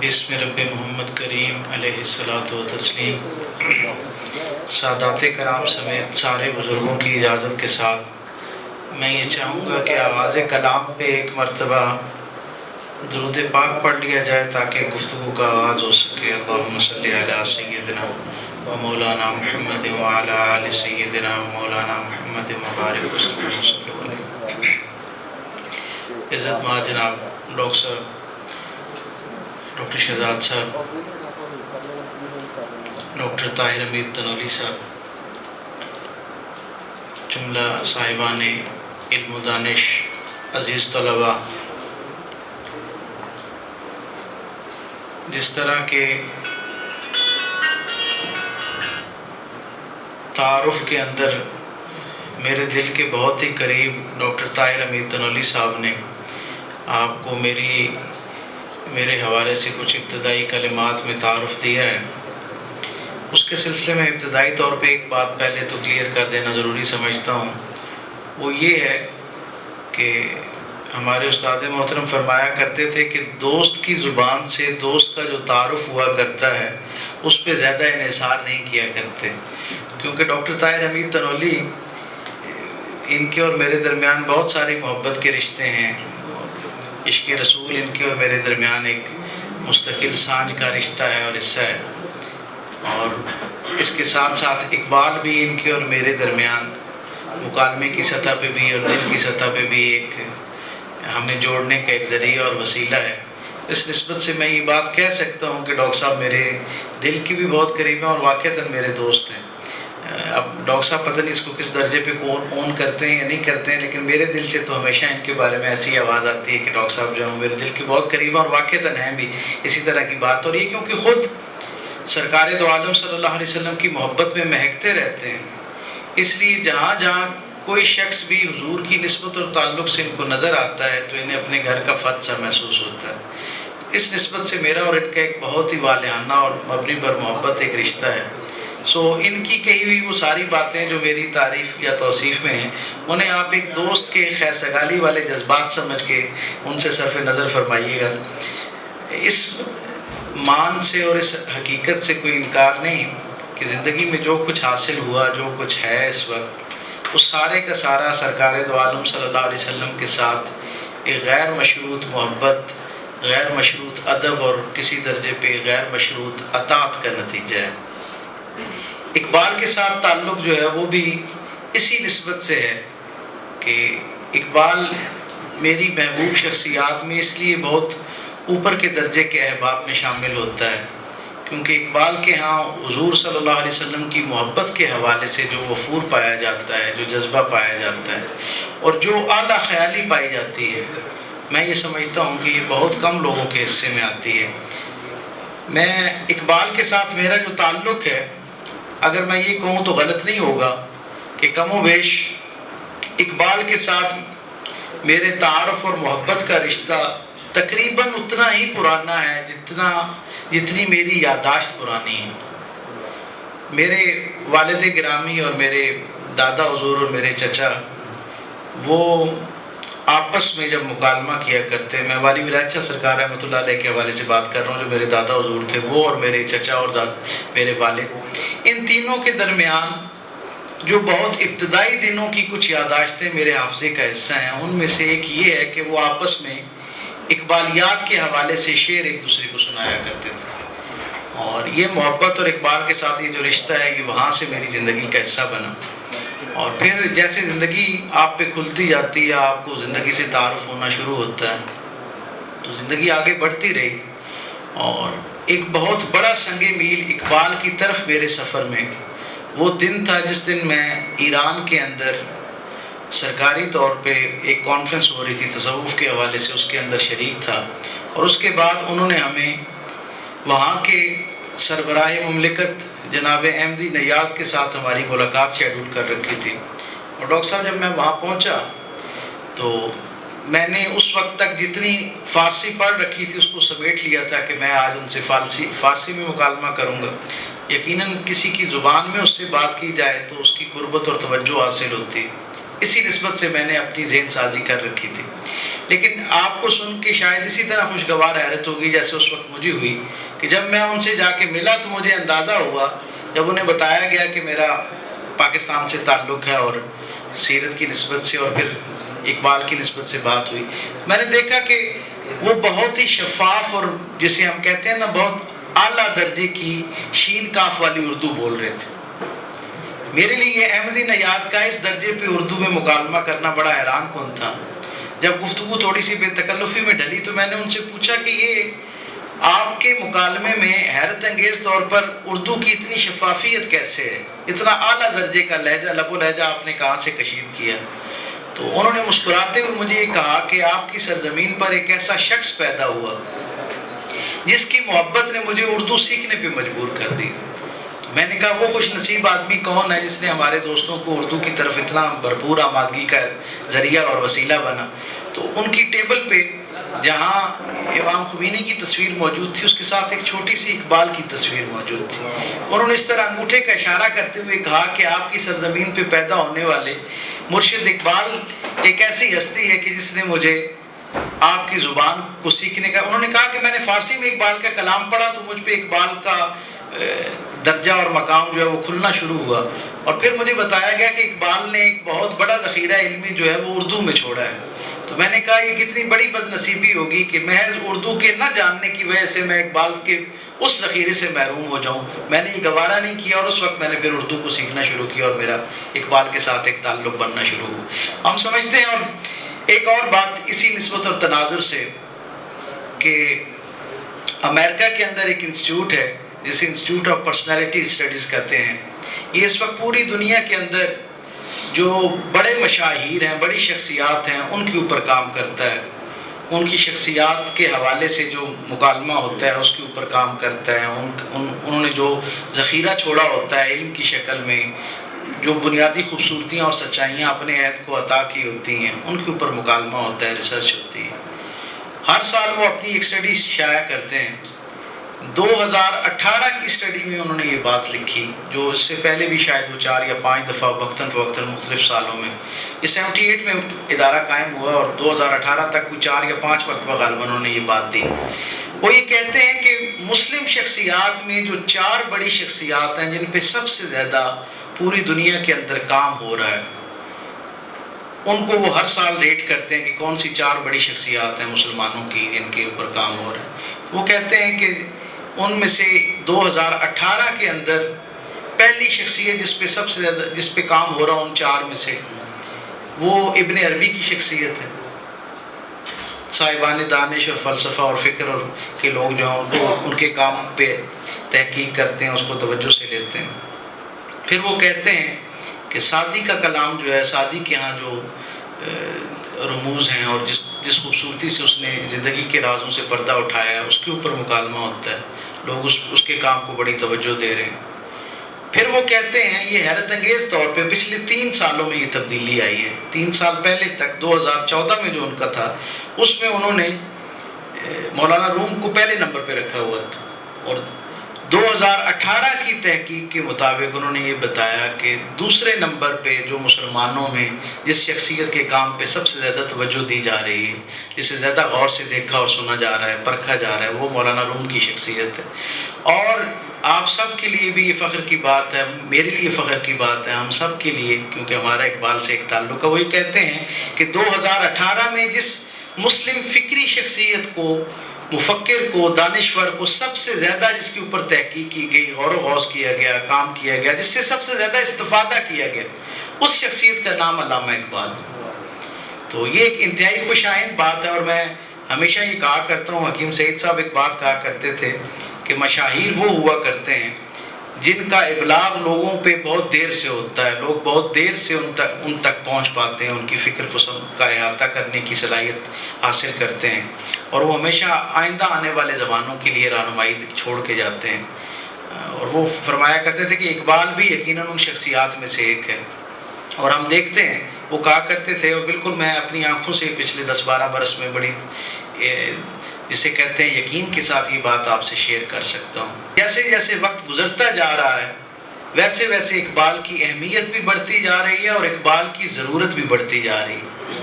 بسم رب محمد کریم علیہ الصلاۃ والتسلیم۔ سادات کرام سمیت سارے بزرگوں کی اجازت کے ساتھ میں یہ چاہوں گا کہ آغاز کلام پہ ایک مرتبہ درود پاک پڑھ لیا جائے تاکہ گفتگو کا آغاز ہو سکے۔ اللہم صلی علی سیدنا و مولانا محمد وعلی آل سیدنا و مولانا محمد مبارک وسلم علیہ۔ عزت مآب جناب ڈاکٹر صاحب، ڈاکٹر شہزاد صاحب، ڈاکٹر طاہر حمید تنولی صاحب، جملہ صاحبان علم و دانش، عزیز طلباء، جس طرح کے تعارف کے اندر میرے دل کے بہت ہی قریب ڈاکٹر طاہر حمید تنولی صاحب نے آپ کو میرے حوالے سے کچھ ابتدائی کلمات میں تعارف دیا ہے، اس کے سلسلے میں ابتدائی طور پہ ایک بات پہلے تو کلیئر کر دینا ضروری سمجھتا ہوں۔ وہ یہ ہے کہ ہمارے استاد محترم فرمایا کرتے تھے کہ دوست کی زبان سے دوست کا جو تعارف ہوا کرتا ہے اس پہ زیادہ انحصار نہیں کیا کرتے، کیونکہ ڈاکٹر طاہر حمید تنولی، ان کے اور میرے درمیان بہت ساری محبت کے رشتے ہیں، عشق رسول ان کے اور میرے درمیان ایک مستقل سانجھ کا رشتہ ہے اور حصہ ہے، اور اس کے ساتھ ساتھ اقبال بھی ان کے اور میرے درمیان مکالمے کی سطح پہ بھی اور دل کی سطح پہ بھی ایک ہمیں جوڑنے کا ایک ذریعہ اور وسیلہ ہے۔ اس نسبت سے میں یہ بات کہہ سکتا ہوں کہ ڈاکٹر صاحب میرے دل کی بھی بہت قریب ہیں اور واقعتاً میرے دوست ہیں۔ اب ڈاکٹر صاحب پتہ نہیں اس کو کس درجے پہ اون کرتے ہیں یا نہیں کرتے ہیں، لیکن میرے دل سے تو ہمیشہ ان کے بارے میں ایسی آواز آتی ہے کہ ڈاکٹر صاحب جو ہیں میرے دل کے بہت قریب ہیں، اور واقعتاً ہیں بھی اسی طرح کی بات۔ اور یہ کیونکہ خود سرکار دو عالم صلی اللہ علیہ وسلم کی محبت میں مہکتے رہتے ہیں، اس لیے جہاں جہاں کوئی شخص بھی حضور کی نسبت اور تعلق سے ان کو نظر آتا ہے تو انہیں اپنے گھر کا فرد سا محسوس ہوتا ہے۔ اس نسبت سے میرا اور ان کا ایک بہت ہی والہانہ اور مبنی پر محبت ایک رشتہ ہے۔ ان کی کہی ہوئی وہ ساری باتیں جو میری تعریف یا توصیف میں ہیں، انہیں آپ ایک دوست کے خیر سگالی والے جذبات سمجھ کے ان سے صرف نظر فرمائیے گا۔ اس مان سے اور اس حقیقت سے کوئی انکار نہیں کہ زندگی میں جو کچھ حاصل ہوا، جو کچھ ہے اس وقت، اس سارے کا سارا سرکار دو عالم صلی اللہ علیہ وسلم کے ساتھ ایک غیر مشروط محبت، غیر مشروط ادب اور کسی درجے پہ غیر مشروط اطاعت کا نتیجہ ہے۔ اقبال کے ساتھ تعلق جو ہے وہ بھی اسی نسبت سے ہے کہ اقبال میری محبوب شخصیات میں اس لیے بہت اوپر کے درجے کے احباب میں شامل ہوتا ہے کیونکہ اقبال کے ہاں حضور صلی اللہ علیہ وسلم کی محبت کے حوالے سے جو وفور پایا جاتا ہے، جو جذبہ پایا جاتا ہے اور جو اعلیٰ خیالی پائی جاتی ہے، میں یہ سمجھتا ہوں کہ یہ بہت کم لوگوں کے حصے میں آتی ہے۔ میں اقبال کے ساتھ میرا جو تعلق ہے، اگر میں یہ کہوں تو غلط نہیں ہوگا کہ کم و بیش اقبال کے ساتھ میرے تعارف اور محبت کا رشتہ تقریباً اتنا ہی پرانا ہے جتنی میری یادداشت پرانی ہے۔ میرے والد گرامی اور میرے دادا حضور اور میرے چچا وہ آپس میں جب مکالمہ کیا کرتے، میں والی ولایت شاہ سرکار رحمۃ اللہ علیہ کے حوالے سے بات کر رہا ہوں، جو میرے دادا حضور تھے وہ اور میرے چچا اور میرے والد، ان تینوں کے درمیان جو بہت ابتدائی دنوں کی کچھ یادداشتیں میرے حافظے کا حصہ ہیں، ان میں سے ایک یہ ہے کہ وہ آپس میں اقبالیات کے حوالے سے شعر ایک دوسرے کو سنایا کرتے تھے، اور یہ محبت اور اقبال کے ساتھ یہ جو رشتہ ہے یہ وہاں سے میری زندگی کا حصہ بنا، اور پھر جیسے زندگی آپ پہ کھلتی جاتی ہے، آپ کو زندگی سے تعارف ہونا شروع ہوتا ہے، تو زندگی آگے بڑھتی رہی، اور ایک بہت بڑا سنگ میل اقبال کی طرف میرے سفر میں وہ دن تھا جس دن میں ایران کے اندر سرکاری طور پہ ایک کانفرنس ہو رہی تھی تصوف کے حوالے سے، اس کے اندر شریک تھا، اور اس کے بعد انہوں نے ہمیں وہاں کے سربراہ مملکت جناب احمدی نیاد کے ساتھ ہماری ملاقات شیڈول کر رکھی تھی، اور ڈاکٹر صاحب جب میں وہاں پہنچا تو میں نے اس وقت تک جتنی فارسی پڑھ رکھی تھی اس کو سمیٹ لیا تھا کہ میں آج ان سے فارسی میں مکالمہ کروں گا۔ یقیناً کسی کی زبان میں اس سے بات کی جائے تو اس کی قربت اور توجہ حاصل ہوتی، اسی نسبت سے میں نے اپنی ذہن سازی کر رکھی تھی. لیکن آپ کو سن کے شاید اسی طرح خوشگوار حیرت ہوگی جیسے اس وقت مجھے ہوئی کہ جب میں ان سے جا کے ملا تو مجھے اندازہ ہوا، جب انہیں بتایا گیا کہ میرا پاکستان سے تعلق ہے اور سیرت کی نسبت سے اور پھر اقبال کی نسبت سے بات ہوئی، میں نے دیکھا کہ وہ بہت ہی شفاف اور جسے ہم کہتے ہیں نا بہت اعلیٰ درجے کی شین کاف والی اردو بول رہے تھے. میرے لیے یہ احمدی نژاد کا اس درجے پہ اردو میں مکالمہ کرنا بڑا حیران کن تھا. جب گفتگو تھوڑی سی بے تکلفی میں ڈلی تو میں نے ان سے پوچھا کہ یہ آپ کے مکالمے میں حیرت انگیز طور پر اردو کی اتنی شفافیت کیسے ہے، اتنا اعلیٰ درجے کا لہجہ، لب و لہجہ آپ نے کہاں سے کشید کیا؟ تو انہوں نے مسکراتے ہوئے مجھے یہ کہا کہ آپ کی سرزمین پر ایک ایسا شخص پیدا ہوا جس کی محبت نے مجھے اردو سیکھنے پہ مجبور کر دی. میں نے کہا وہ خوش نصیب آدمی کون ہے جس نے ہمارے دوستوں کو اردو کی طرف اتنا بھرپور آمادگی کا ذریعہ اور وسیلہ بنا. تو ان کی ٹیبل پہ جہاں امام خمینی کی تصویر موجود تھی اس کے ساتھ ایک چھوٹی سی اقبال کی تصویر موجود تھی. انہوں نے اس طرح انگوٹھے کا اشارہ کرتے ہوئے کہا کہ آپ کی سرزمین پہ پیدا ہونے والے مرشد اقبال ایک ایسی ہستی ہے کہ جس نے مجھے آپ کی زبان کو سیکھنے کا، انہوں نے کہا کہ میں نے فارسی میں اقبال کا کلام پڑھا تو مجھ پہ اقبال کا درجہ اور مقام جو ہے وہ کھلنا شروع ہوا، اور پھر مجھے بتایا گیا کہ اقبال نے ایک بہت بڑا ذخیرہ علمی جو ہے وہ اردو میں چھوڑا ہے. تو میں نے کہا یہ کتنی بڑی بد نصیبی ہوگی کہ محض اردو کے نہ جاننے کی وجہ سے میں اقبال کے اس ذخیرے سے محروم ہو جاؤں. میں نے یہ گوارا نہیں کیا اور اس وقت میں نے پھر اردو کو سیکھنا شروع کیا اور میرا اقبال کے ساتھ ایک تعلق بننا شروع ہوا. ہم سمجھتے ہیں. اور ایک اور بات اسی نسبت اور تناظر سے کہ امریکہ کے اندر ایک انسٹیٹیوٹ ہے جسے انسٹیٹیوٹ آف پرسنالٹی اسٹڈیز کہتے ہیں. یہ اس وقت پوری دنیا کے اندر جو بڑے مشاہیر ہیں، بڑی شخصیات ہیں، ان کے اوپر کام کرتا ہے. ان کی شخصیات کے حوالے سے جو مکالمہ ہوتا ہے اس کے اوپر کام کرتا ہے. انہوں نے جو ذخیرہ چھوڑا ہوتا ہے علم کی شکل میں، جو بنیادی خوبصورتیاں اور سچائیاں اپنے عہد کو عطا کی ہوتی ہیں، ان کے اوپر مکالمہ ہوتا ہے، ریسرچ ہوتی ہے. ہر سال وہ اپنی ایک اسٹڈی شائع کرتے ہیں. 2018 کی اسٹڈی میں انہوں نے یہ بات لکھی جو اس سے پہلے بھی شاید وہ 4 یا 5 دفعہ وقتاً فوقتاً مختلف سالوں میں، یہ 78 میں ادارہ قائم ہوا اور 2018 تک کوئی 4 یا 5 مرتبہ غالباً انہوں نے یہ بات دی. وہ یہ کہتے ہیں کہ مسلم شخصیات میں جو 4 بڑی شخصیات ہیں جن پہ سب سے زیادہ پوری دنیا کے اندر کام ہو رہا ہے، ان کو وہ ہر سال ریٹ کرتے ہیں کہ کون سی 4 بڑی شخصیات ہیں مسلمانوں کی جن کے اوپر کام ہو رہا ہے. وہ کہتے ہیں کہ ان میں سے 2018 کے اندر پہلی شخصیت جس پہ سب سے زیادہ جس پہ کام ہو رہا ان 4 میں سے وہ ابن عربی کی شخصیت ہے. صاحبان دانش اور فلسفہ اور فکر اور کے لوگ جو ہیں ان کے کام پہ تحقیق کرتے ہیں، اس کو توجہ سے لیتے ہیں. پھر وہ کہتے ہیں کہ سعدی کا کلام جو ہے، سعدی کے ہاں جو رموز ہیں اور جس خوبصورتی سے اس نے زندگی کے رازوں سے پردہ اٹھایا ہے اس کے اوپر مکالمہ ہوتا ہے. لوگ اس کے کام کو بڑی توجہ دے رہے ہیں. پھر وہ کہتے ہیں یہ حیرت انگیز طور پہ پچھلے 3 سالوں میں یہ تبدیلی آئی ہے. 3 سال پہلے تک 2014 میں جو ان کا تھا اس میں انہوں نے مولانا روم کو پہلے نمبر پہ رکھا ہوا تھا، اور 2018 کی تحقیق کے مطابق انہوں نے یہ بتایا کہ دوسرے نمبر پہ جو مسلمانوں میں جس شخصیت کے کام پہ سب سے زیادہ توجہ دی جا رہی ہے، جسے زیادہ غور سے دیکھا اور سنا جا رہا ہے، پرکھا جا رہا ہے، وہ مولانا روم کی شخصیت ہے. اور آپ سب کے لیے بھی یہ فخر کی بات ہے، میرے لیے فخر کی بات ہے، ہم سب کے لیے، کیونکہ ہمارا اقبال سے ایک تعلق ہے. وہ یہ کہتے ہیں کہ 2018 میں جس مسلم فکری شخصیت کو، مفکر کو، دانشور کو سب سے زیادہ جس کے اوپر تحقیق کی گئی، غور و غوص کیا گیا، کام کیا گیا، جس سے سب سے زیادہ استفادہ کیا گیا، اس شخصیت کا نام علامہ اقبال. تو یہ ایک انتہائی خوش آئند بات ہے. اور میں ہمیشہ یہ کہا کرتا ہوں، حکیم سعید صاحب ایک بات کہا کرتے تھے کہ مشاہیر وہ ہوا کرتے ہیں جن کا ابلاغ لوگوں پہ بہت دیر سے ہوتا ہے، لوگ بہت دیر سے ان تک پہنچ پاتے ہیں، ان کی فکر کا احاطہ کرنے کی صلاحیت حاصل کرتے ہیں، اور وہ ہمیشہ آئندہ آنے والے زمانوں کے لیے رہنمائی چھوڑ کے جاتے ہیں. اور وہ فرمایا کرتے تھے کہ اقبال بھی یقیناً ان شخصیات میں سے ایک ہے. اور ہم دیکھتے ہیں وہ کہا کرتے تھے، اور بالکل میں اپنی آنکھوں سے پچھلے 10-12 برس میں بڑی جسے کہتے ہیں یقین کے ساتھ یہ بات آپ سے شیئر کر سکتا ہوں. جیسے جیسے وقت گزرتا جا رہا ہے ویسے ویسے اقبال کی اہمیت بھی بڑھتی جا رہی ہے اور اقبال کی ضرورت بھی بڑھتی جا رہی ہے۔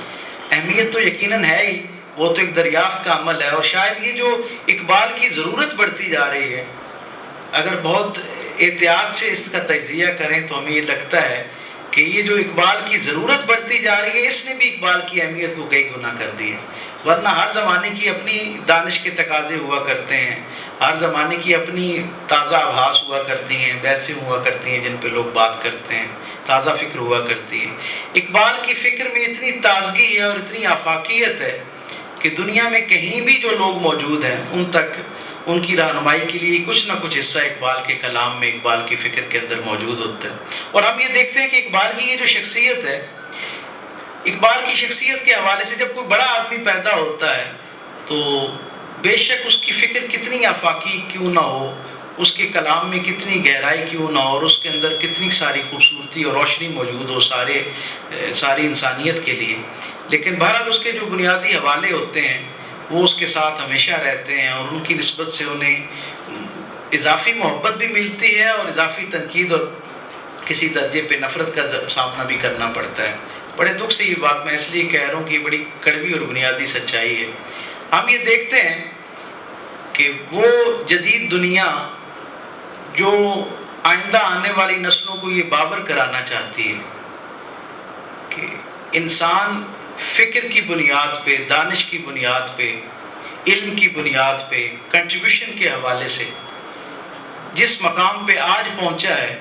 اہمیت تو یقیناً ہے ہی، وہ تو ایک دریافت کا عمل ہے، اور شاید یہ جو اقبال کی ضرورت بڑھتی جا رہی ہے، اگر بہت احتیاط سے اس کا تجزیہ کریں تو ہمیں یہ لگتا ہے کہ یہ جو اقبال کی ضرورت بڑھتی جا رہی ہے، اس نے بھی اقبال کی اہمیت کو کئی گنا کر دی ہے۔ ورنہ ہر زمانے کی اپنی دانش کے تقاضے ہوا کرتے ہیں، ہر زمانے کی اپنی تازہ آبھاس ہوا کرتی ہیں، بحثیں ہوا کرتی ہیں جن پہ لوگ بات کرتے ہیں، تازہ فکر ہوا کرتی ہے۔ اقبال کی فکر میں اتنی تازگی ہے اور اتنی آفاقیت ہے کہ دنیا میں کہیں بھی جو لوگ موجود ہیں ان تک ان کی رہنمائی کے لیے کچھ نہ کچھ حصہ اقبال کے کلام میں، اقبال کی فکر کے اندر موجود ہوتا ہے۔ اور ہم یہ دیکھتے ہیں کہ اقبال کی یہ جو شخصیت ہے، اقبال کی شخصیت کے حوالے سے جب کوئی بڑا آدمی پیدا ہوتا ہے تو بے شک اس کی فکر کتنی آفاقی کیوں نہ ہو، اس کے کلام میں کتنی گہرائی کیوں نہ ہو، اور اس کے اندر کتنی ساری خوبصورتی اور روشنی موجود ہو ساری انسانیت کے لیے، لیکن بہرحال اس کے جو بنیادی حوالے ہوتے ہیں وہ اس کے ساتھ ہمیشہ رہتے ہیں، اور ان کی نسبت سے انہیں اضافی محبت بھی ملتی ہے اور اضافی تنقید اور کسی درجے پہ نفرت کا سامنا بھی کرنا پڑتا ہے۔ بڑے دکھ سے یہ بات میں اس لیے کہہ رہا ہوں کہ یہ بڑی کڑوی اور بنیادی سچائی ہے۔ ہم یہ دیکھتے ہیں کہ وہ جدید دنیا جو آئندہ آنے والی نسلوں کو یہ باور کرانا چاہتی ہے کہ انسان فکر کی بنیاد پہ، دانش کی بنیاد پہ، علم کی بنیاد پہ، کنٹریبیوشن کے حوالے سے جس مقام پہ آج پہنچا ہے،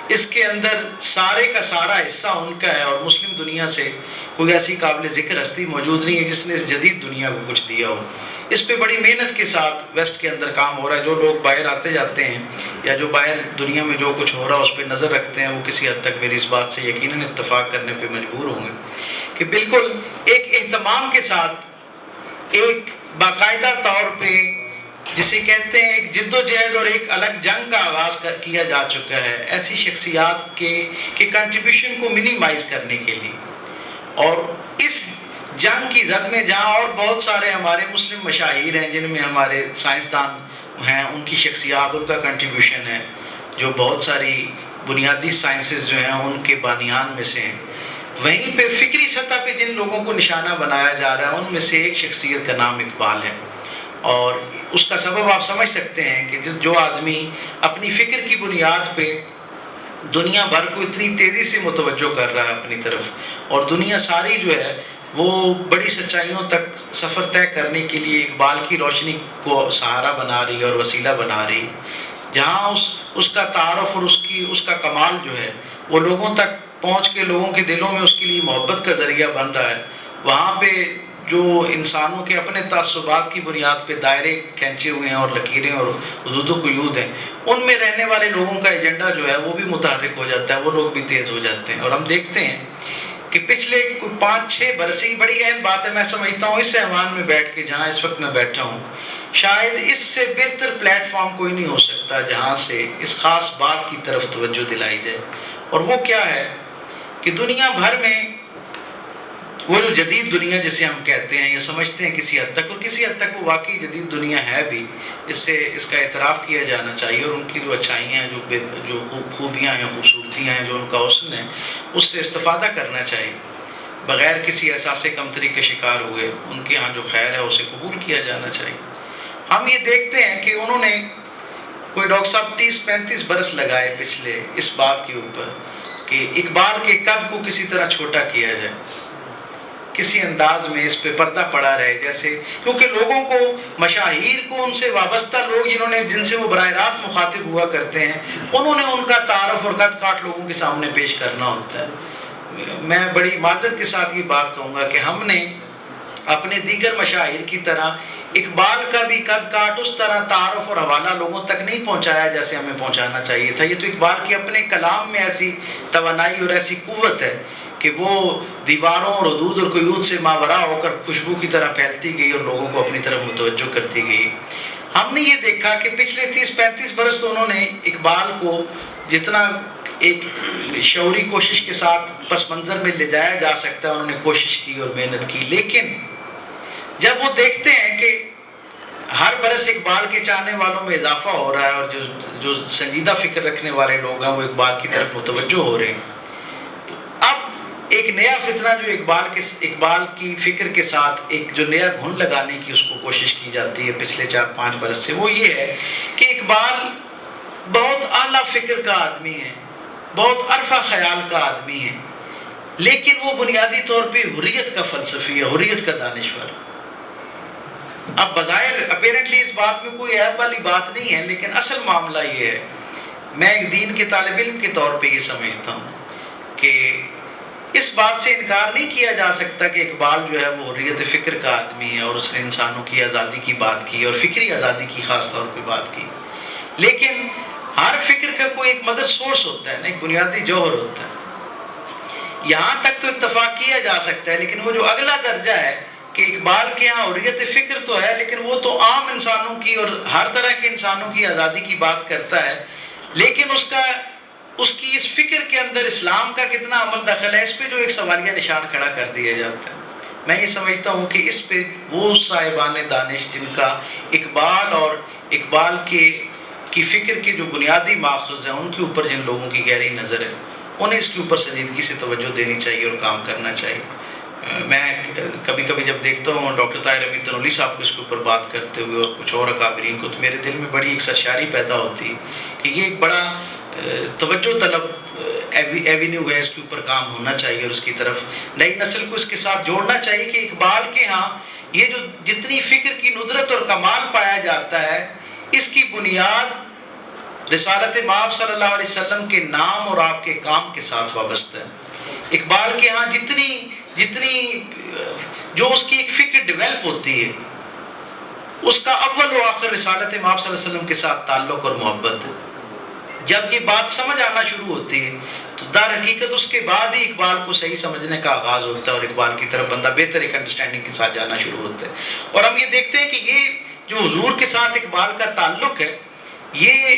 اس کے اندر سارے کا سارا حصہ ان کا ہے، اور مسلم دنیا سے کوئی ایسی قابل ذکر ہستی موجود نہیں ہے جس نے اس جدید دنیا کو کچھ دیا ہو۔ اس پہ بڑی محنت کے ساتھ ویسٹ کے اندر کام ہو رہا ہے۔ جو لوگ باہر آتے جاتے ہیں یا جو باہر دنیا میں جو کچھ ہو رہا ہے اس پہ نظر رکھتے ہیں، وہ کسی حد تک میری اس بات سے یقیناً اتفاق کرنے پہ مجبور ہوں گے کہ بالکل ایک اہتمام کے ساتھ، ایک باقاعدہ طور پہ جسے کہتے ہیں ایک جد و جہد اور ایک الگ جنگ کا آغاز کیا جا چکا ہے ایسی شخصیات کے کنٹریبیوشن کو منیمائز کرنے کے لیے۔ اور اس جنگ کی زد میں جہاں اور بہت سارے ہمارے مسلم مشاہیر ہیں جن میں ہمارے سائنسدان ہیں، ان کی شخصیات، ان کا کنٹریبیوشن ہے، جو بہت ساری بنیادی سائنسز جو ہیں ان کے بانیان میں سے ہیں، وہیں پہ فکری سطح پہ جن لوگوں کو نشانہ بنایا جا رہا ہے ان میں سے ایک شخصیت کا نام اقبال ہے۔ اور اس کا سبب آپ سمجھ سکتے ہیں کہ جو آدمی اپنی فکر کی بنیاد پہ دنیا بھر کو اتنی تیزی سے متوجہ کر رہا ہے اپنی طرف، اور دنیا ساری جو ہے وہ بڑی سچائیوں تک سفر طے کرنے کے لیے اقبال کی روشنی کو سہارا بنا رہی ہے اور وسیلہ بنا رہی ہے، جہاں اس کا تعارف اور اس کا کمال جو ہے وہ لوگوں تک پہنچ کے لوگوں کے دلوں میں اس کے لیے محبت کا ذریعہ بن رہا ہے، وہاں پہ جو انسانوں کے اپنے تعصبات کی بنیاد پہ دائرے کھینچے ہوئے ہیں اور لکیریں اور حدود و قیود ہیں، ان میں رہنے والے لوگوں کا ایجنڈا جو ہے وہ بھی متحرک ہو جاتا ہے، وہ لوگ بھی تیز ہو جاتے ہیں۔ اور ہم دیکھتے ہیں کہ پچھلے 5-6 برس ہی بڑی اہم بات ہے، میں سمجھتا ہوں اس ایوان میں بیٹھ کے جہاں اس وقت میں بیٹھا ہوں، شاید اس سے بہتر پلیٹ فارم کوئی نہیں ہو سکتا جہاں سے اس خاص بات کی طرف توجہ دلائی جائے، اور وہ کیا ہے کہ دنیا بھر میں وہ جو جدید دنیا جسے ہم کہتے ہیں یا سمجھتے ہیں کسی حد تک، اور کسی حد تک وہ واقعی جدید دنیا ہے بھی، اس کا اعتراف کیا جانا چاہیے، اور ان کی جو اچھائیاں ہیں، جو خوبیاں ہیں، خوبصورتیاں ہیں، جو ان کا حسن ہے، اس سے استفادہ کرنا چاہیے بغیر کسی احساس کمتری کے شکار ہوئے۔ ان کے ہاں جو خیر ہے اسے قبول کیا جانا چاہیے۔ ہم یہ دیکھتے ہیں کہ انہوں نے کوئی ڈاکٹر صاحب 30-35 برس لگائے پچھلے اس بات کے اوپر کہ اقبال کے قد کو کسی طرح چھوٹا کیا جائے، کسی انداز میں اس پہ پردہ پڑا رہے، جیسے کیونکہ لوگوں کو، مشاہیر کو، ان سے وابستہ لوگ جن سے وہ براہ راست مخاطب ہوا کرتے ہیں، انہوں نے ان کا تعارف اور قد کاٹ لوگوں کے سامنے پیش کرنا ہوتا ہے۔ میں بڑی معذرت کے ساتھ یہ بات کہوں گا کہ ہم نے اپنے دیگر مشاہیر کی طرح اقبال کا بھی قد کاٹ اس طرح تعارف اور حوالہ لوگوں تک نہیں پہنچایا جیسے ہمیں پہنچانا چاہیے تھا۔ یہ تو اقبال کے اپنے کلام میں ایسی توانائی اور ایسی قوت ہے کہ وہ دیواروں اور حدود اور قیود سے ماورا ہو کر خوشبو کی طرح پھیلتی گئی اور لوگوں کو اپنی طرف متوجہ کرتی گئی۔ ہم نے یہ دیکھا کہ پچھلے 30-35 برس تو انہوں نے اقبال کو جتنا ایک شعوری کوشش کے ساتھ پس منظر میں لے جایا جا سکتا ہے انہوں نے کوشش کی اور محنت کی، لیکن جب وہ دیکھتے ہیں کہ ہر برس اقبال کے چاہنے والوں میں اضافہ ہو رہا ہے، اور جو سنجیدہ فکر رکھنے والے لوگ ہیں وہ اقبال کی طرف متوجہ ہو رہے ہیں۔ تو اب ایک نیا فتنہ جو اقبال کی فکر کے ساتھ ایک جو نیا گھن لگانے کی اس کو کوشش کی جاتی ہے پچھلے 4-5 برس سے، وہ یہ ہے کہ اقبال بہت اعلیٰ فکر کا آدمی ہے، بہت عرفہ خیال کا آدمی ہے، لیکن وہ بنیادی طور پہ حریت کا فلسفی ہے، حریت کا دانشور۔ اب بظاہر اپیرنٹلی اس بات میں کوئی عیب والی بات نہیں ہے، لیکن اصل معاملہ یہ ہے، میں ایک دین کے طالب علم کے طور پہ یہ سمجھتا ہوں کہ اس بات سے انکار نہیں کیا جا سکتا کہ اقبال جو ہے وہ حریت فکر کا آدمی ہے، اور اس نے انسانوں کی آزادی کی بات کی اور فکری آزادی کی خاص طور پہ بات کی، لیکن ہر فکر کا کوئی ایک مدر سورس ہوتا ہے نا، ایک بنیادی جوہر ہوتا ہے۔ یہاں تک تو اتفاق کیا جا سکتا ہے، لیکن وہ جو اگلا درجہ ہے کہ اقبال کے ہاں حریت فکر تو ہے، لیکن وہ تو عام انسانوں کی اور ہر طرح کے انسانوں کی آزادی کی بات کرتا ہے، لیکن اس کی اس فکر کے اندر اسلام کا کتنا عمل دخل ہے، اس پہ جو ایک سوالیہ نشان کھڑا کر دیا جاتا ہے۔ میں یہ سمجھتا ہوں کہ اس پہ وہ صاحبان دانش جن کا اقبال اور اقبال کی فکر کے جو بنیادی ماخذ ہیں ان کے اوپر جن لوگوں کی گہری نظر ہے، انہیں اس کے اوپر سنجیدگی سے توجہ دینی چاہیے اور کام کرنا چاہیے۔ میں کبھی کبھی جب دیکھتا ہوں ڈاکٹر طاہر امین تنولی صاحب کو اس کے اوپر بات کرتے ہوئے اور کچھ اور اکابرین کو، تو میرے دل میں بڑی ایک سرشاری پیدا ہوتی ہے کہ یہ ایک بڑا توجہ طلب ایوینیو ہے، اس کے اوپر کام ہونا چاہیے، اور اس کی طرف نئی نسل کو اس کے ساتھ جوڑنا چاہیے کہ اقبال کے ہاں یہ جو جتنی فکر کی ندرت اور کمال پایا جاتا ہے، اس کی بنیاد رسالت مآب صلی اللہ علیہ وسلم کے نام اور آپ کے کام کے ساتھ وابستہ ہے۔ اقبال کے ہاں جتنی جو اس کی ایک فکر ڈیولپ ہوتی ہے، اس کا اول و آخر رسالت مآب صلی اللہ علیہ وسلم کے ساتھ تعلق اور محبت ہے۔ جب یہ بات سمجھ آنا شروع ہوتی ہے تو در حقیقت اس کے بعد ہی اقبال کو صحیح سمجھنے کا آغاز ہوتا ہے، اور اقبال کی طرف بندہ بہتر ایک انڈرسٹینڈنگ کے ساتھ جانا شروع ہوتا ہے۔ اور ہم یہ دیکھتے ہیں کہ یہ جو حضور کے ساتھ اقبال کا تعلق ہے، یہ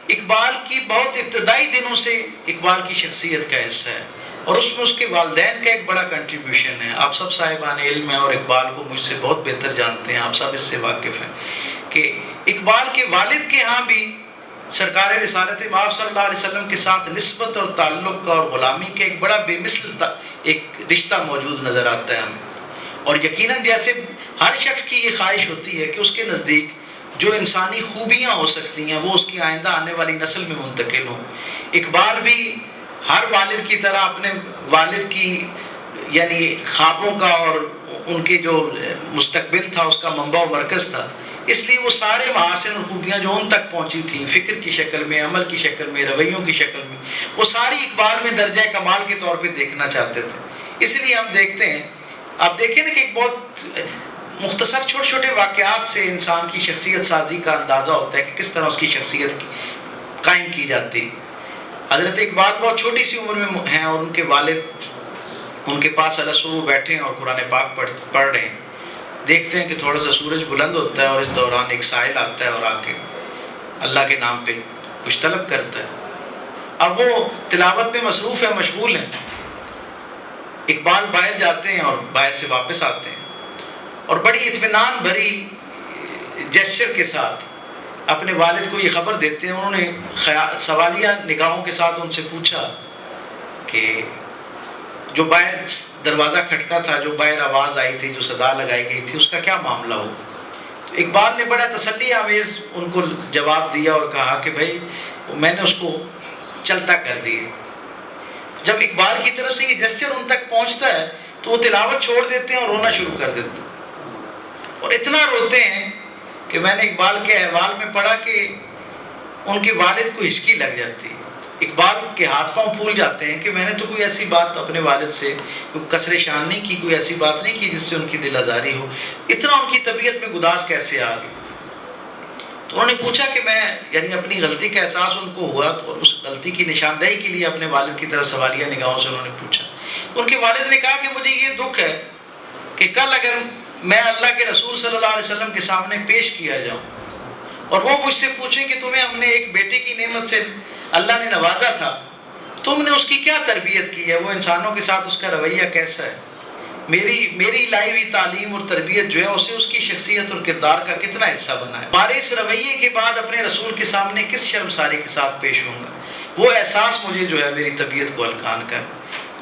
اقبال کی بہت ابتدائی دنوں سے اقبال کی شخصیت کا حصہ ہے، اور اس میں اس کے والدین کا ایک بڑا کنٹریبیوشن ہے۔ آپ سب صاحبان علم ہیں اور اقبال کو مجھ سے بہت بہتر جانتے ہیں، آپ سب اس سے واقف ہیں کہ اقبال کے والد کے ہاں بھی سرکار رسالت مآب صلی اللہ علیہ وسلم کے ساتھ نسبت اور تعلق کا اور غلامی کا ایک بڑا بے مثل ایک رشتہ موجود نظر آتا ہے ہمیں۔ اور یقیناً جیسے ہر شخص کی یہ خواہش ہوتی ہے کہ اس کے نزدیک جو انسانی خوبیاں ہو سکتی ہیں وہ اس کی آئندہ آنے والی نسل میں منتقل ہوں، اقبال بھی ہر والد کی طرح اپنے والد کی یعنی خوابوں کا اور ان کے جو مستقبل تھا اس کا منبع و مرکز تھا، اس لیے وہ سارے محاسن اور خوبیاں جو ان تک پہنچی تھیں فکر کی شکل میں، عمل کی شکل میں، رویوں کی شکل میں، وہ ساری اقبال میں درجہ کمال کے طور پہ دیکھنا چاہتے تھے۔ اس لیے ہم دیکھتے ہیں، آپ دیکھیں نا کہ ایک بہت مختصر چھوٹے چھوٹے واقعات سے انسان کی شخصیت سازی کا اندازہ ہوتا ہے کہ کس طرح اس کی شخصیت قائم کی جاتی۔ حضرت اقبال بہت چھوٹی سی عمر میں ہیں اور ان کے والد ان کے پاس الاسو بیٹھے ہیں اور قرآن پاک پڑھ رہے ہیں۔ دیکھتے ہیں کہ تھوڑا سا سورج بلند ہوتا ہے اور اس دوران ایک سائل آتا ہے اور آ کے اللہ کے نام پہ کچھ طلب کرتا ہے۔ اب وہ تلاوت میں مصروف ہیں، مشغول ہیں۔ اقبال باہر جاتے ہیں اور باہر سے واپس آتے ہیں اور بڑی اطمینان بھری جیسچر کے ساتھ اپنے والد کو یہ خبر دیتے ہیں۔ انہوں نے سوالیہ نگاہوں کے ساتھ ان سے پوچھا کہ جو باہر دروازہ کھٹکا تھا، جو باہر آواز آئی تھی، جو صدا لگائی گئی تھی، اس کا کیا معاملہ ہو؟ تو اقبال نے بڑا تسلی آمیز ان کو جواب دیا اور کہا کہ بھائی میں نے اس کو چلتا کر دیا۔ جب اقبال کی طرف سے یہ جسچر ان تک پہنچتا ہے تو وہ تلاوت چھوڑ دیتے ہیں اور رونا شروع کر دیتے ہیں، اور اتنا روتے ہیں کہ میں نے اقبال کے احوال میں پڑھا کہ ان کے والد کو ہچکی لگ جاتی ہے۔ اقبال کے ہاتھ پاؤں پھول جاتے ہیں کہ میں نے تو کوئی ایسی بات اپنے والد سے کوئی کسر شان نہیں کی، کوئی ایسی بات نہیں کی جس سے ان کی دل آزاری ہو، اتنا ان کی طبیعت میں گداز کیسے آ گئی؟ تو انہوں نے پوچھا کہ میں یعنی اپنی غلطی کا احساس ان کو ہوا، تو اس غلطی کی نشاندہی کے لیے اپنے والد کی طرف سوالیہ نگاہوں سے انہوں نے پوچھا۔ ان کے والد نے کہا کہ مجھے یہ دکھ ہے کہ کل اگر میں اللہ کے رسول صلی اللہ علیہ وسلم کے سامنے پیش کیا جاؤں اور وہ مجھ سے پوچھیں کہ تمہیں ہم نے ایک بیٹے کی نعمت سے اللہ نے نوازا تھا، تم نے اس کی کیا تربیت کی ہے، وہ انسانوں کے ساتھ اس کا رویہ کیسا ہے؟ میری لائی ہوئی تعلیم اور تربیت جو ہے اسے اس کی شخصیت اور کردار کا کتنا حصہ بنا ہے. ہمارے اس رویے کے بعد اپنے رسول کے سامنے کس شرمساری کے ساتھ پیش ہوں گا. وہ احساس مجھے جو ہے میری طبیعت کو ہلکان کر.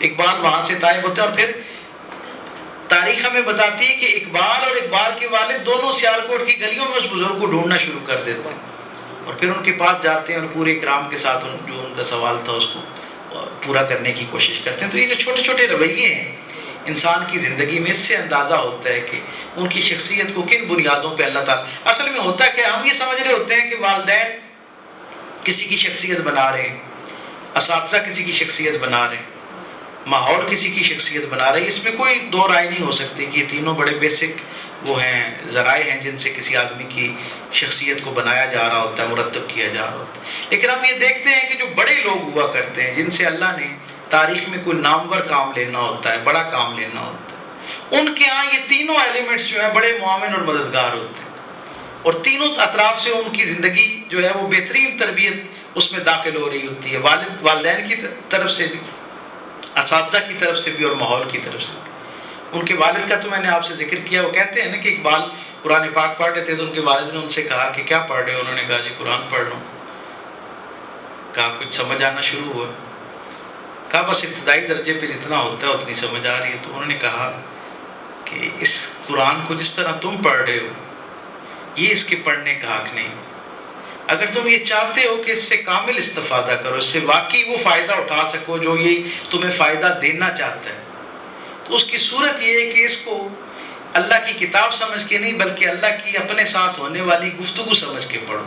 اقبال وہاں سے طائب ہوتا ہے اور پھر تاریخ ہمیں بتاتی ہے کہ اقبال اور اقبال کے والد دونوں سیالکوٹ کی گلیوں میں اس بزرگ کو ڈھونڈنا شروع کر دیتے ہیں اور پھر ان کے پاس جاتے ہیں اور پورے اکرام کے ساتھ جو ان کا سوال تھا اس کو پورا کرنے کی کوشش کرتے ہیں. تو یہ جو چھوٹے چھوٹے رویے ہیں انسان کی زندگی میں، اس سے اندازہ ہوتا ہے کہ ان کی شخصیت کو کن بنیادوں پہ اللہ تعالیٰ. اصل میں ہوتا ہے کہ ہم یہ سمجھ رہے ہوتے ہیں کہ والدین کسی کی شخصیت بنا رہے ہیں، اساتذہ کسی کی شخصیت بنا رہے ہیں، ماحول کسی کی شخصیت بنا رہے ہیں. اس میں کوئی دو رائے نہیں ہو سکتی کہ یہ تینوں بڑے بیسک وہ ہیں ذرائع ہیں جن سے کسی آدمی کی شخصیت کو بنایا جا رہا ہوتا ہے، مرتب کیا جا رہا ہوتا ہے. لیکن ہم یہ دیکھتے ہیں کہ جو بڑے لوگ ہوا کرتے ہیں جن سے اللہ نے تاریخ میں کوئی نامور کام لینا ہوتا ہے، بڑا کام لینا ہوتا ہے، ان کے ہاں یہ تینوں ایلیمنٹس جو ہیں بڑے معاون اور مددگار ہوتے ہیں اور تینوں اطراف سے ان کی زندگی جو ہے وہ بہترین تربیت اس میں داخل ہو رہی ہوتی ہے، والدین کی طرف سے بھی، اساتذہ کی طرف سے بھی اور ماحول کی طرف سے بھی. ان کے والد کا تو میں نے آپ سے ذکر کیا. وہ کہتے ہیں نا کہ اقبال قرآن پاک پڑھ رہے تھے تو ان کے والد نے ان سے کہا کہ کیا پڑھ رہے ہو؟ انہوں نے کہا جی قرآن پڑھ رہا ہوں. کہا کچھ سمجھ آنا شروع ہوا؟ کہا بس ابتدائی درجے پہ جتنا ہوتا ہے اتنی سمجھ آ رہی ہے. تو انہوں نے کہا کہ اس قرآن کو جس طرح تم پڑھ رہے ہو یہ اس کے پڑھنے کا حق نہیں. اگر تم یہ چاہتے ہو کہ اس سے کامل استفادہ کرو، اس سے واقعی وہ فائدہ اٹھا سکو جو یہ تمہیں فائدہ دینا چاہتا ہے، تو اس کی صورت یہ ہے کہ اس کو اللہ کی کتاب سمجھ کے نہیں بلکہ اللہ کی اپنے ساتھ ہونے والی گفتگو سمجھ کے پڑھو.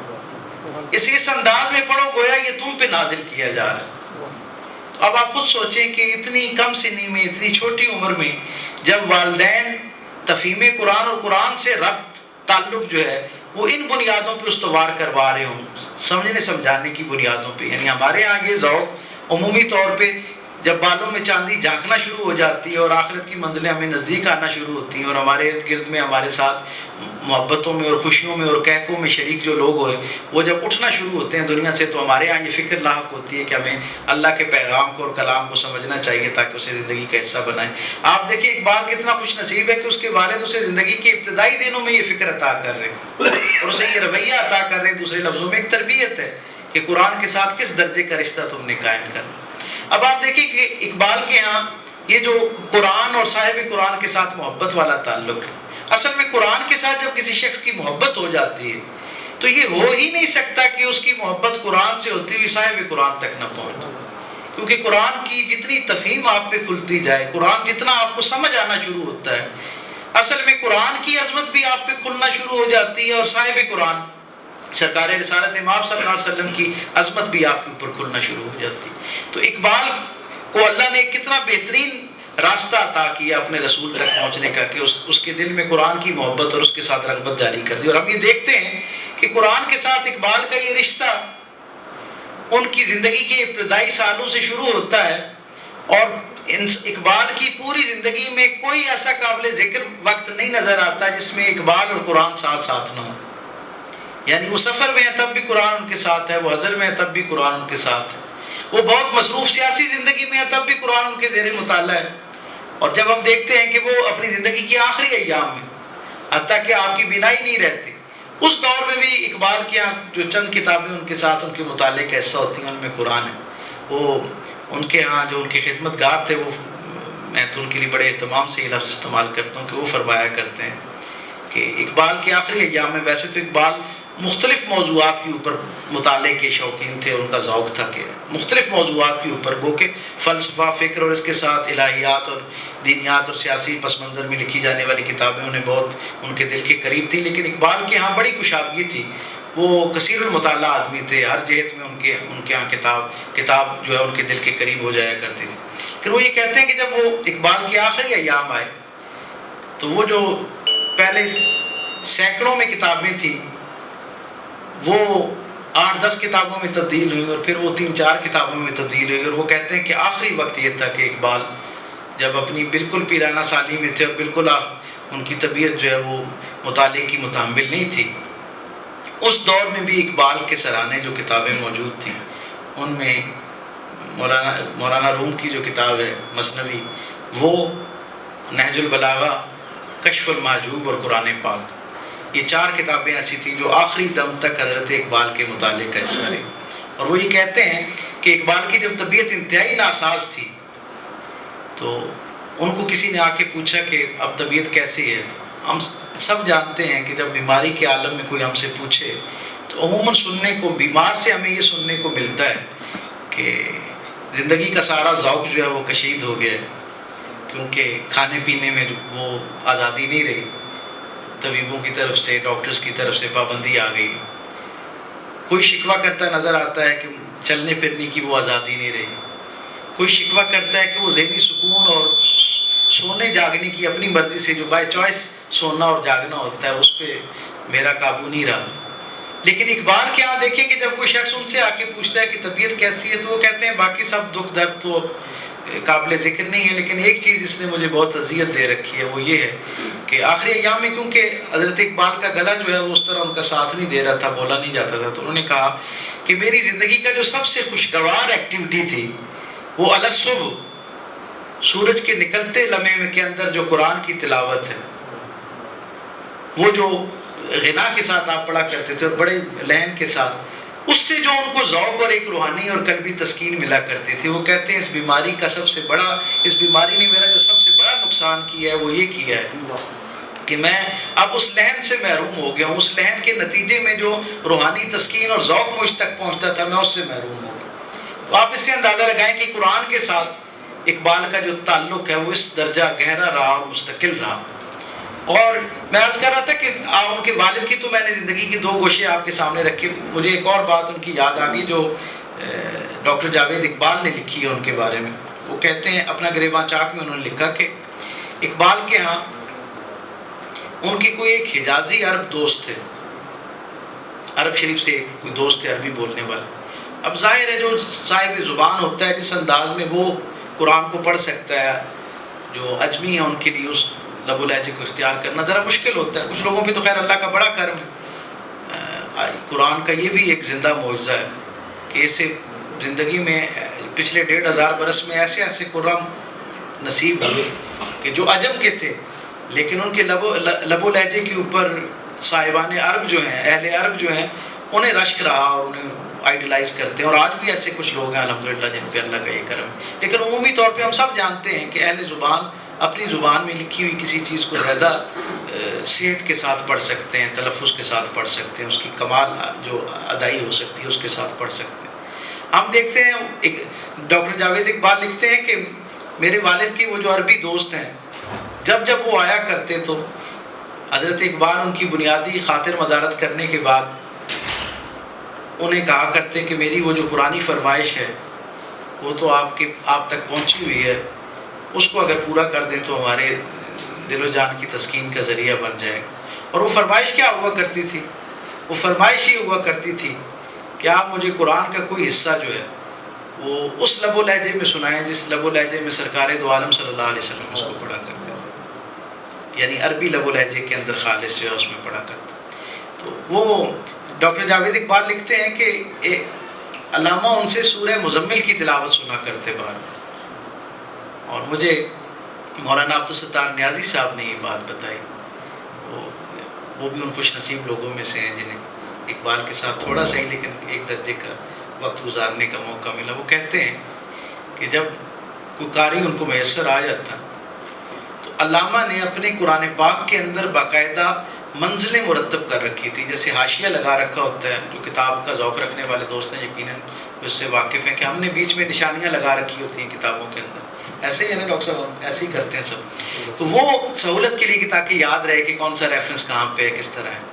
اس انداز میں پڑھو گویا یہ تم پہ نازل کیا جا رہا ہے. تو اب آپ خود سوچیں کہ اتنی کم سنی میں، اتنی چھوٹی عمر میں جب والدین تفہیم قرآن اور قرآن سے ربط تعلق جو ہے وہ ان بنیادوں پہ استوار کروا رہے ہوں، سمجھنے سمجھانے کی بنیادوں پہ. یعنی ہمارے یہاں یہ ذوق عمومی طور پہ جب بالوں میں چاندی جھانکنا شروع ہو جاتی ہے اور آخرت کی منزلیں ہمیں نزدیک آنا شروع ہوتی ہیں اور ہمارے ارد گرد میں ہمارے ساتھ محبتوں میں اور خوشیوں میں اور کہکوں میں شریک جو لوگ ہوئے وہ جب اٹھنا شروع ہوتے ہیں دنیا سے، تو ہمارے یہاں یہ فکر لاحق ہوتی ہے کہ ہمیں اللہ کے پیغام کو اور کلام کو سمجھنا چاہیے تاکہ اسے زندگی کا حصہ بنائیں. آپ دیکھیں اقبال کتنا خوش نصیب ہے کہ اس کے والد اسے زندگی کے ابتدائی دنوں میں یہ فکر عطا کر رہے ہیں اور اسے یہ رویہ عطا کر رہے ہیں. دوسرے لفظوں میں ایک تربیت ہے کہ قرآن کے ساتھ کس درجے کا رشتہ تم نے قائم کرنا. اب آپ دیکھیں کہ اقبال کے ہاں یہ جو قرآن اور صاحب قرآن کے ساتھ محبت والا تعلق ہے، اصل میں قرآن کے ساتھ جب کسی شخص کی محبت ہو جاتی ہے تو یہ ہو ہی نہیں سکتا کہ اس کی محبت قرآن سے ہوتی ہوئی صاحب قرآن تک نہ پہنچے. کیونکہ قرآن کی جتنی تفہیم آپ پہ کھلتی جائے، قرآن جتنا آپ کو سمجھ آنا شروع ہوتا ہے، اصل میں قرآن کی عظمت بھی آپ پہ کھلنا شروع ہو جاتی ہے اور صاحب قرآن سرکار رسالت امام صلی اللہ علیہ وسلم کی عظمت بھی آپ کے اوپر کھلنا شروع ہو جاتی. تو اقبال کو اللہ نے کتنا بہترین راستہ عطا کیا اپنے رسول تک پہنچنے کا کہ اس کے دل میں قرآن کی محبت اور اس کے ساتھ رغبت جاری کر دی. اور ہم یہ دیکھتے ہیں کہ قرآن کے ساتھ اقبال کا یہ رشتہ ان کی زندگی کے ابتدائی سالوں سے شروع ہوتا ہے اور اقبال کی پوری زندگی میں کوئی ایسا قابل ذکر وقت نہیں نظر آتا جس میں اقبال اور قرآن ساتھ ساتھ نہ ہو. یعنی وہ سفر میں ہے تب بھی قرآن ان کے ساتھ ہے، وہ حضر میں ہے تب بھی قرآن ان کے ساتھ ہے، وہ بہت مصروف سیاسی زندگی میں ہے تب بھی قرآن ان کے زیر مطالعہ ہے. اور جب ہم دیکھتے ہیں کہ وہ اپنی زندگی کے آخری ایام میں حتیٰ کہ آپ کی بینائی نہیں رہتی، اس دور میں بھی اقبال کے یہاں جو چند کتابیں ان کے ساتھ ان کے مطالعے کا حصہ ہوتی ہیں ان میں قرآن ہے. وہ ان کے ہاں جو ان کے خدمت گار تھے، وہ میں تو ان کے لیے بڑے اہتمام سے یہ لفظ استعمال کرتا ہوں کہ وہ فرمایا کرتے ہیں کہ اقبال کے آخری ایام میں، ویسے تو اقبال مختلف موضوعات کے اوپر مطالعے کے شوقین تھے، ان کا ذوق تھا کہ مختلف موضوعات کے اوپر گو کہ فلسفہ، فکر اور اس کے ساتھ الہیات اور دینیات اور سیاسی پس منظر میں لکھی جانے والی کتابیں انہیں بہت ان کے دل کے قریب تھیں. لیکن اقبال کے ہاں بڑی کشادگی تھی، وہ کثیر المطالعہ آدمی تھے، ہر جہت میں ان کے ہاں کتاب جو ہے ان کے دل کے قریب ہو جایا کرتی تھی. پھر وہ یہ کہتے ہیں کہ جب وہ اقبال کے آخری ایام آئے تو وہ جو پہلے سینکڑوں میں کتابیں تھیں وہ 8-10 کتابوں میں تبدیل ہوئی اور پھر وہ 3-4 کتابوں میں تبدیل ہوئی. اور وہ کہتے ہیں کہ آخری وقت یہ تھا کہ اقبال جب اپنی بالکل پیرانہ سالی میں تھے اور بالکل ان کی طبیعت جو ہے وہ مطالعے کی متحمل نہیں تھی، اس دور میں بھی اقبال کے سرانے جو کتابیں موجود تھیں ان میں مولانا روم کی جو کتاب ہے مثنوی، وہ نہج البلاغہ، کشف المحجوب اور قرآن پاک، یہ 4 کتابیں ایسی تھیں جو آخری دم تک حضرت اقبال کے مطالعے کا حصہ رہی۔ اور وہ یہ کہتے ہیں کہ اقبال کی جب طبیعت انتہائی ناساز تھی تو ان کو کسی نے آ کے پوچھا کہ اب طبیعت کیسی ہے؟ ہم سب جانتے ہیں کہ جب بیماری کے عالم میں کوئی ہم سے پوچھے تو عموماً سننے کو، بیمار سے ہمیں یہ سننے کو ملتا ہے کہ زندگی کا سارا ذوق جو ہے وہ کشید ہو گیا ہے، کیونکہ کھانے پینے میں وہ آزادی نہیں رہی، طبیبوں کی طرف سے، ڈاکٹرز کی طرف سے پابندی آ گئی۔ کوئی شکوہ کرتا نظر آتا ہے کہ چلنے پھرنے کی وہ آزادی نہیں رہی، کوئی شکوہ کرتا ہے کہ وہ ذہنی سکون اور سونے جاگنے کی اپنی مرضی سے جو بائی چوائس سونا اور جاگنا ہوتا ہے اس پہ میرا قابو نہیں رہا۔ لیکن اقبال کے ہاں دیکھیں کہ جب کوئی شخص ان سے آ کے پوچھتا ہے کہ طبیعت کیسی ہے تو وہ کہتے ہیں باقی سب دکھ درد تو قابل ذکر نہیں ہے، لیکن ایک چیز اس نے مجھے بہت اذیت دے رکھی ہے، وہ یہ ہے کہ آخری ایام میں کیونکہ حضرت اقبال کا گلا جو ہے وہ اس طرح ان کا ساتھ نہیں دے رہا تھا، بولا نہیں جاتا تھا، تو انہوں نے کہا کہ میری زندگی کا جو سب سے خوشگوار ایکٹیویٹی تھی وہ الصبح، سورج کے نکلتے لمحے کے اندر جو قرآن کی تلاوت ہے، وہ جو غنا کے ساتھ آپ پڑھا کرتے تھے اور بڑے لحن کے ساتھ، اس سے جو ان کو ذوق اور ایک روحانی اور قلبی تسکین ملا کرتی تھی۔ وہ کہتے ہیں اس بیماری کا سب سے بڑا، اس بیماری نے میرا جو سب سے بڑا نقصان کیا ہے وہ یہ کیا ہے کہ میں اب اس لحن سے محروم ہو گیا ہوں، اس لحن کے نتیجے میں جو روحانی تسکین اور ذوق مجھ تک پہنچتا تھا میں اس سے محروم ہو گیا۔ تو آپ اس سے اندازہ لگائیں کہ قرآن کے ساتھ اقبال کا جو تعلق ہے وہ اس درجہ گہرا رہا اور مستقل رہا۔ اور میں عرض کر رہا تھا کہ ان کے والد کی تو میں نے زندگی کی 2 گوشے آپ کے سامنے رکھے، مجھے ایک اور بات ان کی یاد آ گئی جو ڈاکٹر جاوید اقبال نے لکھی ہے ان کے بارے میں۔ وہ کہتے ہیں اپنا گریباں چاک میں انہوں نے لکھا کہ اقبال کے ہاں ان کے کوئی ایک حجازی عرب دوست تھے، عرب شریف سے کوئی دوست تھے عربی بولنے والے۔ اب ظاہر ہے جو صاحب زبان ہوتا ہے جس انداز میں وہ قرآن کو پڑھ سکتا ہے، جو اجمی ہیں ان کے لیے اس لب و لہجے کو اختیار کرنا ذرا مشکل ہوتا ہے۔ کچھ لوگوں پہ تو خیر اللہ کا بڑا کرم ہے، قرآن کا یہ بھی ایک زندہ معجزہ ہے کہ اسے زندگی میں پچھلے 1500 برس میں ایسے ایسے قرآن نصیب ہوئے کہ جو عجم کے تھے لیکن ان کے لب و لہجے کے اوپر صاحبان عرب جو ہیں، اہل عرب جو ہیں، انہیں رشک رہا اور انہیں آئیڈلائز کرتے ہیں، اور آج بھی ایسے کچھ لوگ ہیں الحمدللہ جن پہ اللہ کا یہ کرم ہے۔ لیکن عمومی طور پہ ہم سب جانتے ہیں کہ اہل زبان اپنی زبان میں لکھی ہوئی کسی چیز کو زیادہ صحت کے ساتھ پڑھ سکتے ہیں، تلفظ کے ساتھ پڑھ سکتے ہیں، اس کی کمال جو ادائی ہو سکتی ہے اس کے ساتھ پڑھ سکتے ہیں۔ ہم دیکھتے ہیں ڈاکٹر جاوید اقبال لکھتے ہیں کہ میرے والد کے وہ جو عربی دوست ہیں جب جب وہ آیا کرتے تو حضرت اقبال ان کی بنیادی خاطر مدارت کرنے کے بعد انہیں کہا کرتے کہ میری وہ جو پرانی فرمائش ہے وہ تو آپ تک پہنچی ہوئی ہے، اس کو اگر پورا کر دیں تو ہمارے دل و جان کی تسکین کا ذریعہ بن جائے گا۔ اور وہ فرمائش کیا ہوا کرتی تھی؟ وہ فرمائش یہ ہوا کرتی تھی کہ آپ مجھے قرآن کا کوئی حصہ جو ہے وہ اس لب و لہجے میں سنائیں جس لب و لہجے میں سرکار دو عالم صلی اللہ علیہ وسلم اس کو پڑھا کرتے تھے، یعنی عربی لب و لہجے کے اندر خالص جو ہے اس میں پڑھا کرتے۔ تو وہ ڈاکٹر جاوید اقبال لکھتے ہیں کہ علامہ ان سے سورہ مزمل کی تلاوت سنا کرتے بار، اور مجھے مولانا عبدالستار نیازی صاحب نے یہ بات بتائی، وہ بھی ان خوش نصیب لوگوں میں سے ہیں جنہیں اقبال کے ساتھ تھوڑا سا ہی لیکن ایک درجے کا وقت گزارنے کا موقع ملا۔ وہ کہتے ہیں کہ جب کوئی قاری ان کو میسر آ جاتا تو علامہ نے اپنے قرآن پاک کے اندر باقاعدہ منزلیں مرتب کر رکھی تھی، جیسے حاشیہ لگا رکھا ہوتا ہے، جو کتاب کا ذوق رکھنے والے دوست ہیں یقیناً اس سے واقف ہیں کہ ہم نے بیچ میں نشانیاں لگا رکھی ہوتی ہیں کتابوں کے اندر، ایسے ہی ہے نا ڈاکٹر صاحب، ایسے ہی کرتے ہیں سب، تو وہ سہولت کے لیے کہ تاکہ یاد رہے کہ کون سا ریفرنس کہاں پہ ہے، کس طرح ہے۔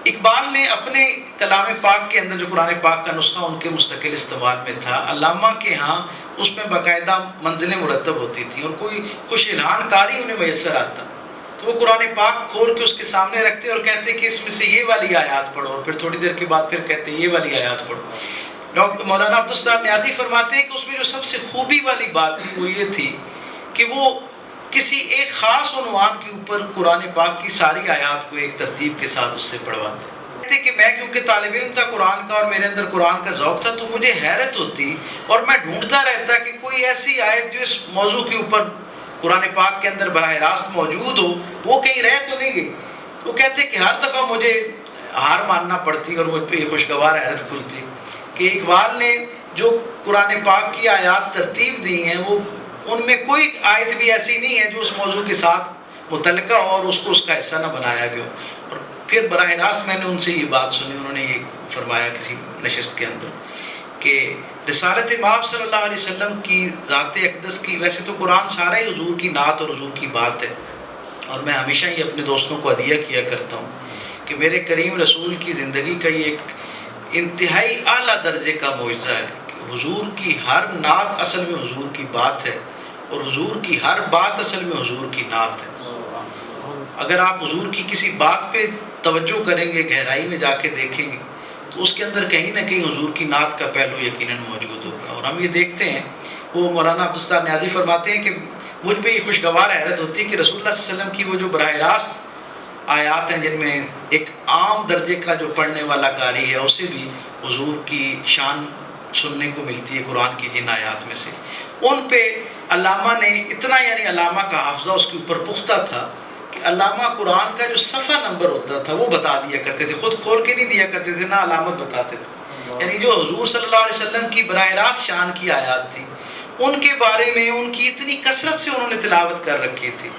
اقبال نے اپنے کلام پاک کے اندر جو قرآن پاک کا نسخہ ان کے مستقل استعمال میں تھا، علامہ کے ہاں اس میں باقاعدہ منزلیں مرتب ہوتی تھیں، اور کوئی خوش الہان کاری انہیں میسر آتا تو وہ قرآن پاک کھول کے اس کے سامنے رکھتے اور کہتے کہ اس میں سے یہ والی آیات پڑھو، اور پھر تھوڑی دیر کے بعد پھر کہتے یہ والی آیات پڑھو۔ ڈاکٹر مولانا عبدالستار نیازی فرماتے ہیں کہ اس میں جو سب سے خوبی والی بات تھی وہ یہ تھی کہ وہ کسی ایک خاص عنوان کے اوپر قرآن پاک کی ساری آیات کو ایک ترتیب کے ساتھ اس سے پڑھواتے کہتے کہ میں کیونکہ طالب علم تھا قرآن کا اور میرے اندر قرآن کا ذوق تھا تو مجھے حیرت ہوتی اور میں ڈھونڈتا رہتا کہ کوئی ایسی آیت جو اس موضوع کے اوپر قرآن پاک کے اندر براہ راست موجود ہو، وہ کہیں رہ تو نہیں گئی. وہ کہتے کہ ہر دفعہ مجھے ہار ماننا پڑتی اور مجھ پہ یہ خوشگوار حیرت کھلتی کہ اقبال نے جو قرآن پاک کی آیات ترتیب دی ہیں وہ ان میں کوئی آیت بھی ایسی نہیں ہے جو اس موضوع کے ساتھ متعلقہ ہو اور اس کو اس کا حصہ نہ بنایا گیا. اور پھر براہ راست میں نے ان سے یہ بات سنی، انہوں نے یہ فرمایا کسی نشست کے اندر کہ رسالت مآب صلی اللہ علیہ وسلم کی ذات اقدس کی، ویسے تو قرآن سارا ہی حضور کی نعت اور حضور کی بات ہے، اور میں ہمیشہ یہ اپنے دوستوں کو ہدیہ کیا کرتا ہوں کہ میرے کریم رسول کی زندگی کا یہ ایک انتہائی اعلیٰ درجے کا معجزہ ہے کہ حضور کی ہر نعت اصل میں حضور کی بات ہے، اور حضور کی ہر بات اصل میں حضور کی نعت ہے. اگر آپ حضور کی کسی بات پہ توجہ کریں گے، گہرائی میں جا کے دیکھیں گے، تو اس کے اندر کہیں نہ کہیں حضور کی نعت کا پہلو یقیناً موجود ہوگا. اور ہم یہ دیکھتے ہیں، وہ مولانا عبدالستار نیازی فرماتے ہیں کہ مجھ پہ یہ خوشگوار حیرت ہوتی ہے کہ رسول اللہ صلی اللہ علیہ وسلم کی وہ جو براہ راست آیات ہیں جن میں ایک عام درجے کا جو پڑھنے والا قاری ہے اسے بھی حضور کی شان سننے کو ملتی ہے قرآن کی جن آیات میں سے، ان پہ علامہ نے اتنا، یعنی علامہ کا حافظہ اس کے اوپر پختہ تھا کہ علامہ قرآن کا جو صفحہ نمبر ہوتا تھا وہ بتا دیا کرتے تھے، خود کھول کے نہیں دیا کرتے تھے، نہ علامت بتاتے تھے. یعنی جو حضور صلی اللہ علیہ وسلم کی براہ راست شان کی آیات تھی ان کے بارے میں ان کی اتنی کثرت سے انہوں نے تلاوت کر رکھی تھی،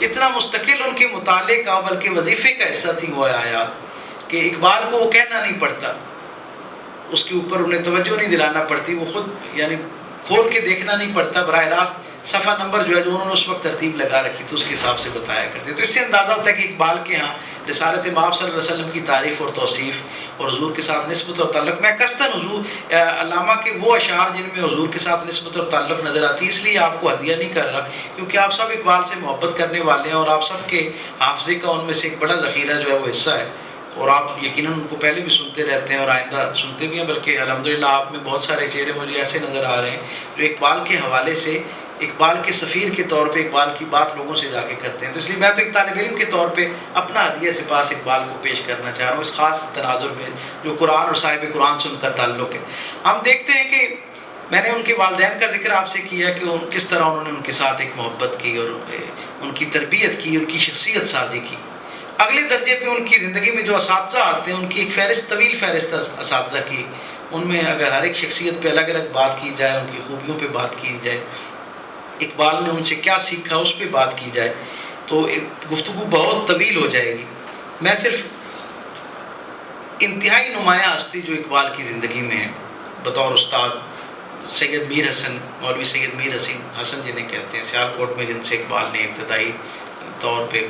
اتنا مستقل ان کے مطالعے کا بلکہ وظیفے کا حصہ تھی وہ آیات کہ اقبال کو وہ کہنا نہیں پڑتا، اس کے اوپر انہیں توجہ نہیں دلانا پڑتی، وہ خود یعنی کھول کے دیکھنا نہیں پڑتا، براہ راست صفحہ نمبر جو ہے جو انہوں نے اس وقت ترتیب لگا رکھی تھی اس کے حساب سے بتایا کرتے. تو اس سے اندازہ ہوتا ہے کہ اقبال کے ہاں رسالت مآب صلی اللہ علیہ وسلم کی تعریف اور توصیف اور حضور کے ساتھ نسبت اور تعلق، میں قصداً حضور علامہ کے وہ اشعار جن میں حضور کے ساتھ نسبت اور تعلق نظر آتی ہے اس لیے آپ کو ہدیہ نہیں کر رہا، کیونکہ آپ سب اقبال سے محبت کرنے والے ہیں اور آپ سب کے حافظے کا ان میں سے ایک بڑا ذخیرہ جو ہے وہ حصہ ہے، اور آپ یقیناً ان کو پہلے بھی سنتے رہتے ہیں اور آئندہ سنتے بھی ہیں. بلکہ الحمدللہ آپ میں بہت سارے چہرے مجھے ایسے نظر آ رہے ہیں جو اقبال کے حوالے سے اقبال کے سفیر کے طور پہ اقبال کی بات لوگوں سے جا کے کرتے ہیں. تو اس لیے میں تو ایک طالب علم کے طور پہ اپنا ہدیہ سپاس اقبال کو پیش کرنا چاہ رہا ہوں اس خاص تناظر میں جو قرآن اور صاحب قرآن سے ان کا تعلق ہے. ہم دیکھتے ہیں کہ میں نے ان کے والدین کا ذکر آپ سے کیا کہ کس طرح انہوں نے ان کے ساتھ ایک محبت کی اور ان کی تربیت کی، ان کی شخصیت سازی کی. اگلے درجے پہ ان کی زندگی میں جو اساتذہ آتے ہیں ان کی ایک فہرست، طویل فہرست اساتذہ کی، ان میں اگر ہر ایک شخصیت پہ الگ الگ بات کی جائے، ان کی خوبیوں پہ بات کی جائے، اقبال نے ان سے کیا سیکھا اس پہ بات کی جائے تو ایک گفتگو بہت طویل ہو جائے گی. میں صرف انتہائی نمایاں ہستی جو اقبال کی زندگی میں ہے بطور استاد سید میر حسن، مولوی سید میر حسن جنہیں کہتے ہیں سیالکوٹ میں، جن سے اقبال نے ابتدائی طور پہ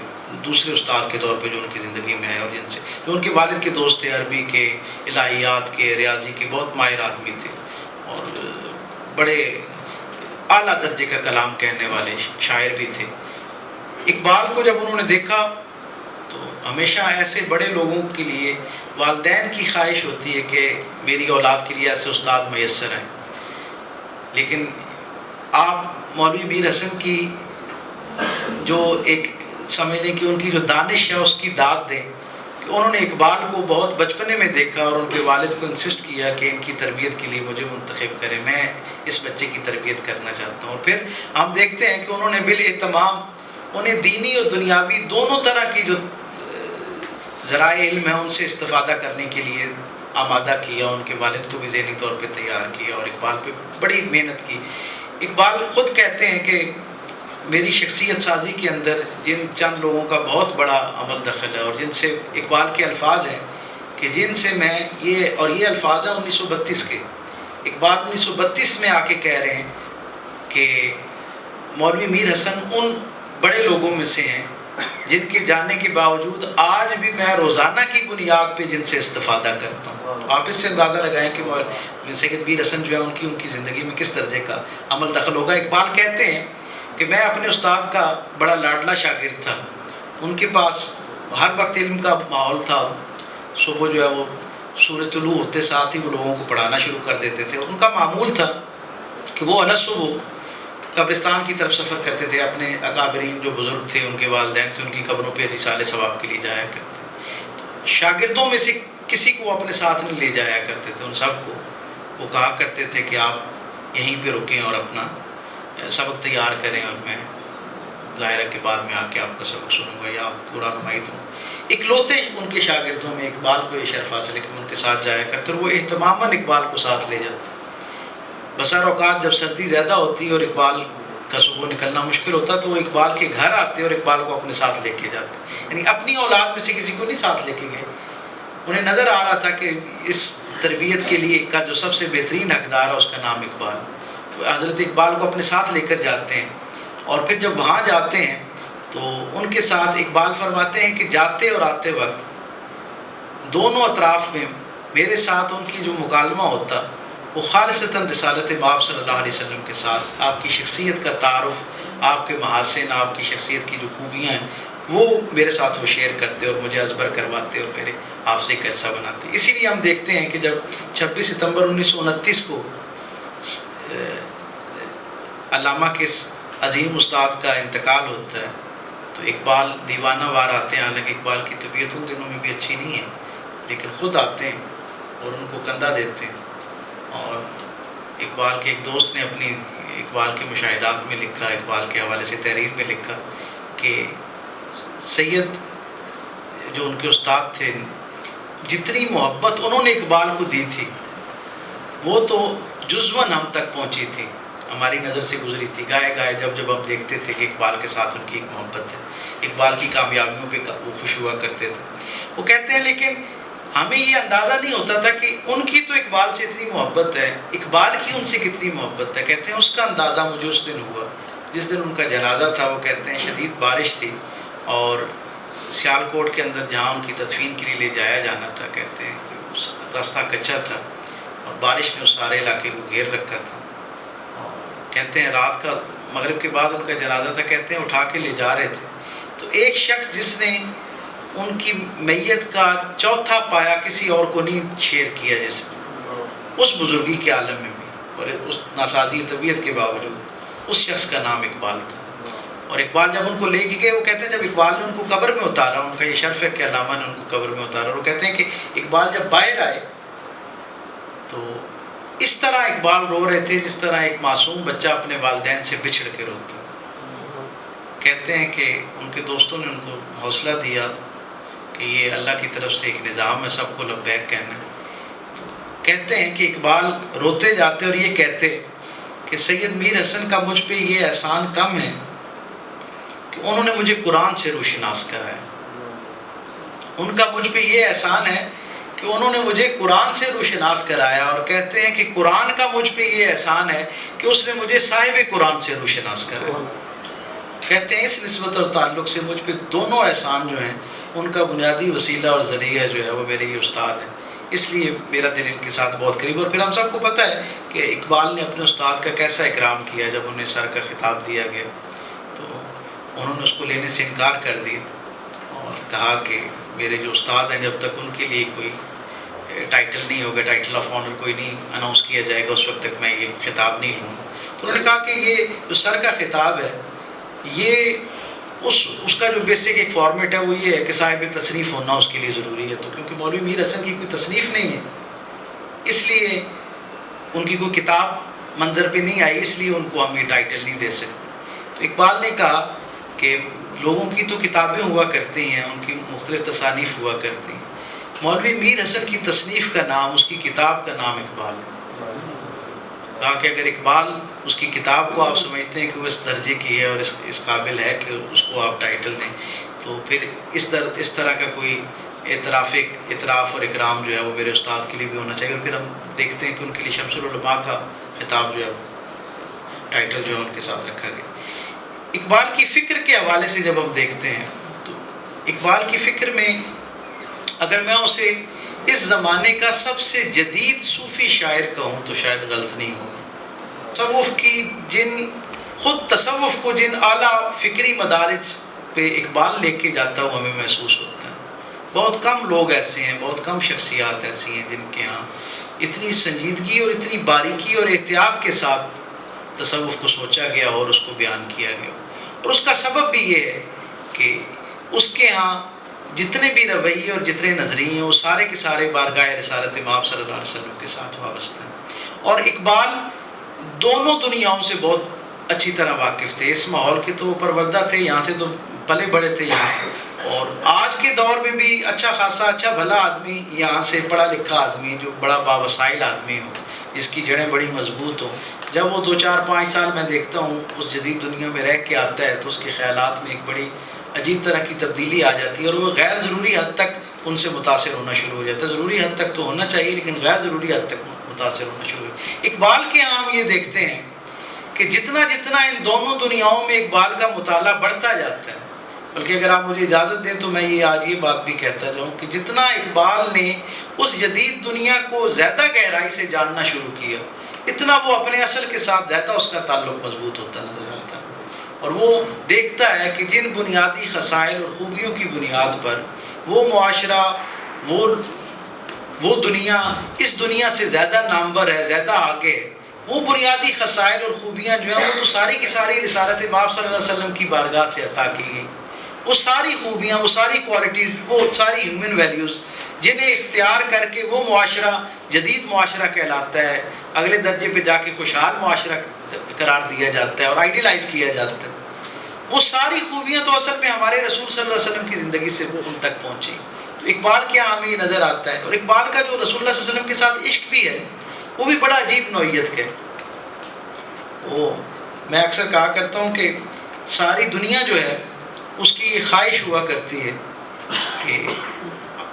دوسرے استاد کے طور پہ جو ان کی زندگی میں ہے اور جن سے جو ان کے والد کے دوست تھے، عربی کے، الہیات کے، ریاضی کے بہت ماہر آدمی تھے اور بڑے اعلیٰ درجے کا کلام کہنے والے شاعر بھی تھے. اقبال کو جب انہوں نے دیکھا تو ہمیشہ ایسے بڑے لوگوں کے لیے والدین کی خواہش ہوتی ہے کہ میری اولاد کے لیے ایسے استاد میسر ہیں، لیکن آپ مولوی میر حسن کی جو ایک سمجھ لیں کہ ان کی جو دانش ہے اس کی داد دیں کہ انہوں نے اقبال کو بہت بچپنے میں دیکھا اور ان کے والد کو انسسٹ کیا کہ ان کی تربیت کے لیے مجھے منتخب کریں، میں اس بچے کی تربیت کرنا چاہتا ہوں. اور پھر ہم دیکھتے ہیں کہ انہوں نے بالاہتمام انہیں دینی اور دنیاوی دونوں طرح کی جو ذرائع علم ہیں ان سے استفادہ کرنے کے لیے آمادہ کیا، ان کے والد کو بھی ذہنی طور پہ تیار کیا اور اقبال پہ بڑی محنت کی. اقبال خود کہتے ہیں کہ میری شخصیت سازی کے اندر جن چند لوگوں کا بہت بڑا عمل دخل ہے اور جن سے اقبال کے الفاظ ہیں کہ جن سے میں یہ، اور یہ الفاظ ہیں 1932 کے، اقبال 1932 میں آ کے کہہ رہے ہیں کہ مولوی میر حسن ان بڑے لوگوں میں سے ہیں جن کے جاننے کے باوجود آج بھی میں روزانہ کی بنیاد پہ جن سے استفادہ کرتا ہوں. آپ اس سے اندازہ لگائیں کہ سید میر حسن جو ہے ان کی زندگی میں کس درجے کا عمل دخل ہوگا. اقبال کہتے ہیں کہ میں اپنے استاد کا بڑا لاڈلا شاگرد تھا، ان کے پاس ہر وقت علم کا ماحول تھا، صبح جو ہے وہ سورج طلوع ہوتے ساتھ ہی وہ لوگوں کو پڑھانا شروع کر دیتے تھے. ان کا معمول تھا کہ وہ الگ صبح قبرستان کی طرف سفر کرتے تھے، اپنے اکابرین جو بزرگ تھے ان کے والدین تھے ان کی قبروں پہ رسالے ثواب کے لیے جایا کرتے. شاگردوں میں سے کسی کو اپنے ساتھ نہیں لے جایا کرتے تھے، ان سب کو وہ کہا کرتے تھے کہ آپ یہیں پہ رکیں اور اپنا سبق تیار کریں اور میں ظاہر ہے کہ بعد میں آ کے آپ کا سبق سنوں گا یا آپ کو رہنمائی دوں. اکلوتے ان کے شاگردوں میں اقبال کو یہ شرف حاصل ہے کہ ان کے ساتھ جایا کرتے اور وہ اہتماماً اقبال کو ساتھ لے جاتے. بسا اوقات جب سردی زیادہ ہوتی اور اقبال کا صبح نکلنا مشکل ہوتا تو وہ اقبال کے گھر آتے اور اقبال کو اپنے ساتھ لے کے جاتے. یعنی اپنی اولاد میں سے کسی کو نہیں ساتھ لے کے گئے. انہیں نظر آ رہا تھا کہ اس تربیت کے لیے کا جو سب سے بہترین حقدار ہے اس کا نام اقبال. تو حضرت اقبال کو اپنے ساتھ لے کر جاتے ہیں اور پھر جب وہاں جاتے ہیں تو ان کے ساتھ اقبال فرماتے ہیں کہ جاتے اور آتے وقت دونوں اطراف میں میرے ساتھ ان کی جو مکالمہ ہوتا وہ خالصتاً رسالت مآب صلی اللہ علیہ وسلم کے ساتھ آپ کی شخصیت کا تعارف، آپ کے محاسن، آپ کی شخصیت کی جو خوبیاں ہیں وہ میرے ساتھ وہ شیئر کرتے اور مجھے ازبر کرواتے اور میرے حافظے کا حصہ بناتے. اسی لیے ہم دیکھتے ہیں کہ جب 26 ستمبر 1929 کو علامہ کے عظیم استاد کا انتقال ہوتا ہے تو اقبال دیوانہ وار آتے ہیں. حالانکہ اقبال کی طبیعت ان دنوں میں بھی اچھی نہیں ہے لیکن خود آتے ہیں اور ان کو کندھا دیتے ہیں. اور اقبال کے ایک دوست نے اپنی اقبال کے مشاہدات میں لکھا، اقبال کے حوالے سے تحریر میں لکھا کہ سید جو ان کے استاد تھے جتنی محبت انہوں نے اقبال کو دی تھی وہ تو جزواً ہم تک پہنچی تھی، ہماری نظر سے گزری تھی. گائے گائے جب ہم دیکھتے تھے کہ اقبال کے ساتھ ان کی ایک محبت ہے، اقبال کی کامیابیوں پہ وہ خوش ہوا کرتے تھے. وہ کہتے ہیں لیکن ہمیں یہ اندازہ نہیں ہوتا تھا کہ ان کی تو اقبال سے اتنی محبت ہے، اقبال کی ان سے کتنی محبت ہے. کہتے ہیں اس کا اندازہ مجھے اس دن ہوا جس دن ان کا جنازہ تھا. وہ کہتے ہیں شدید بارش تھی اور سیالکوٹ کے اندر جہاں ان کی تدفین کے لیے لے جایا جانا تھا کہتے ہیں کہ راستہ کچا تھا اور بارش نے اس سارے علاقے کو گھیر رکھا تھا. اور کہتے ہیں رات کا مغرب کے بعد ان کا جنازہ تھا، کہتے ہیں اٹھا کے لے جا رہے تھے تو ایک شخص جس نے ان کی میت کا چوتھا پایا کسی اور کو نہیں شیئر کیا جیسے اس بزرگی کے عالم میں بھی اور اس ناسازی طبیعت کے باوجود اس شخص کا نام اقبال تھا. اور اقبال جب ان کو لے کے گئے وہ کہتے ہیں جب اقبال نے ان کو قبر میں اتارا، ان کا یہ شرف ہے کہ علامہ نے ان کو قبر میں اتارا. اور وہ کہتے ہیں کہ اقبال جب باہر آئے تو اس طرح اقبال رو رہے تھے جس طرح ایک معصوم بچہ اپنے والدین سے بچھڑ کے روتا. کہتے ہیں کہ ان کے دوستوں نے ان کو حوصلہ دیا کہ یہ اللہ کی طرف سے ایک نظام ہے، سب کو لبیک کہنا ہے. کہتے ہیں کہ اقبال روتے جاتے اور یہ کہتے کہ سید میر حسن کا مجھ پہ یہ احسان کم ہے کہ انہوں نے مجھے قرآن سے روشناس کرایا. ان کا مجھ پہ یہ احسان ہے کہ انہوں نے مجھے قرآن سے روشناس کرایا. اور کہتے ہیں کہ قرآن کا مجھ پہ یہ احسان ہے کہ اس نے مجھے صاحب قرآن سے روشناس کرایا. کہتے ہیں اس نسبت اور تعلق سے مجھ پہ دونوں احسان جو ہیں ان کا بنیادی وسیلہ اور ذریعہ جو ہے وہ میرے یہ استاد ہیں. اس لیے میرا دل ان کے ساتھ بہت قریب. اور پھر ہم سب کو پتہ ہے کہ اقبال نے اپنے استاد کا کیسا اکرام کیا. جب انہیں سر کا خطاب دیا گیا تو انہوں نے اس کو لینے سے انکار کر دیا اور کہا کہ میرے جو استاد ہیں جب تک ان کے لیے کوئی ٹائٹل نہیں ہوگا، ٹائٹل آف آنر کوئی نہیں اناؤنس کیا جائے گا، اس وقت تک میں یہ خطاب نہیں لوں. تو انہوں نے کہا کہ یہ جو سر کا خطاب ہے یہ اس کا جو بیسک ایک فارمیٹ ہے وہ یہ ہے کہ صاحب تصنیف ہونا اس کے لیے ضروری ہے. تو کیونکہ مولوی میر حسن کی کوئی تصنیف نہیں ہے اس لیے ان کی کوئی کتاب منظر پہ نہیں آئی، اس لیے ان کو ہم یہ ٹائٹل نہیں دے سکتے. تو اقبال نے کہا کہ لوگوں کی تو کتابیں ہوا کرتی ہیں، ان کی مختلف تصانیف ہوا کرتی ہیں، مولوی میر حسن کی تصنیف کا نام، اس کی کتاب کا نام اقبال ہے. کہا کہ اگر اقبال اس کی کتاب کو آپ سمجھتے ہیں کہ وہ اس درجے کی ہے اور اس قابل ہے کہ اس کو آپ ٹائٹل دیں تو پھر اس طرح کا کوئی اعتراف اور اکرام جو ہے وہ میرے استاد کے لیے بھی ہونا چاہیے. اور پھر ہم دیکھتے ہیں کہ ان کے لیے شمس العلماء کا خطاب جو ہے ٹائٹل جو ہے ان کے ساتھ رکھا گیا. اقبال کی فکر کے حوالے سے جب ہم دیکھتے ہیں تو اقبال کی فکر میں اگر میں اسے اس زمانے کا سب سے جدید صوفی شاعر کہوں تو شاید غلط نہیں ہوگا. خود تصوف کو جن اعلیٰ فکری مدارج پہ اقبال لے کے جاتا ہوں ہمیں محسوس ہوتا ہے. بہت کم لوگ ایسے ہیں، بہت کم شخصیات ایسی ہیں جن کے ہاں اتنی سنجیدگی اور اتنی باریکی اور احتیاط کے ساتھ تصوف کو سوچا گیا اور اس کو بیان کیا گیا. اور اس کا سبب بھی یہ ہے کہ اس کے ہاں جتنے بھی رویے اور جتنے نظریے ہیں وہ سارے کے سارے بارگاہ رسالت مآب صلی اللہ علیہ وسلم کے ساتھ وابستہ ہیں. اور اقبال دونوں دنیاؤں سے بہت اچھی طرح واقف تھے، اس ماحول کے تو وہ پروردہ تھے، یہاں سے تو پلے بڑے تھے یہاں. اور آج کے دور میں بھی اچھا خاصا اچھا بھلا آدمی یہاں سے پڑھا لکھا آدمی جو بڑا باوسائل آدمی ہو، جس کی جڑیں بڑی مضبوط ہوں، جب وہ 2-4-5 سال میں دیکھتا ہوں اس جدید دنیا میں رہ کے آتا ہے تو اس کے خیالات میں ایک بڑی عجیب طرح کی تبدیلی آ جاتی ہے، اور وہ غیر ضروری حد تک ان سے متاثر ہونا شروع ہو جاتا ہے. ضروری حد تک تو ہونا چاہیے لیکن غیر ضروری حد تک متاثر ہونا شروع ہو. اقبال کے ہم یہ دیکھتے ہیں کہ جتنا جتنا ان دونوں دنیاؤں میں اقبال کا مطالعہ بڑھتا جاتا ہے، بلکہ اگر آپ مجھے اجازت دیں تو میں یہ آج یہ بات بھی کہتا جاؤں کہ جتنا اقبال نے اس جدید دنیا کو زیادہ گہرائی سے جاننا شروع کیا، اتنا وہ اپنے اصل کے ساتھ زیادہ اس کا تعلق مضبوط ہوتا نظر آتا ہے. اور وہ دیکھتا ہے کہ جن بنیادی خصائل اور خوبیوں کی بنیاد پر وہ معاشرہ، وہ دنیا اس دنیا سے زیادہ نامور ہے، زیادہ آگے ہے، وہ بنیادی خصائل اور خوبیاں جو ہیں وہ تو ساری کی ساری رسالت باب صلی اللہ علیہ وسلم کی بارگاہ سے عطا کی گئی. وہ ساری خوبیاں، وہ ساری کوالٹیز، وہ ساری ہیومن ویلیوز جنہیں اختیار کر کے وہ معاشرہ جدید معاشرہ کہلاتا ہے، اگلے درجے پہ جا کے خوشحال معاشرہ قرار دیا جاتا ہے اور آئیڈیلائز کیا جاتا ہے، وہ ساری خوبیاں تو اصل میں ہمارے رسول صلی اللہ علیہ وسلم کی زندگی سے ان تک پہنچی. تو اقبال کے ہمیں یہ نظر آتا ہے. اور اقبال کا جو رسول اللہ صلی اللہ علیہ وسلم کے ساتھ عشق بھی ہے وہ بھی بڑا عجیب نوعیت کا ہے. وہ میں اکثر کہا کرتا ہوں کہ ساری دنیا جو ہے اس کی یہ خواہش ہوا کرتی ہے کہ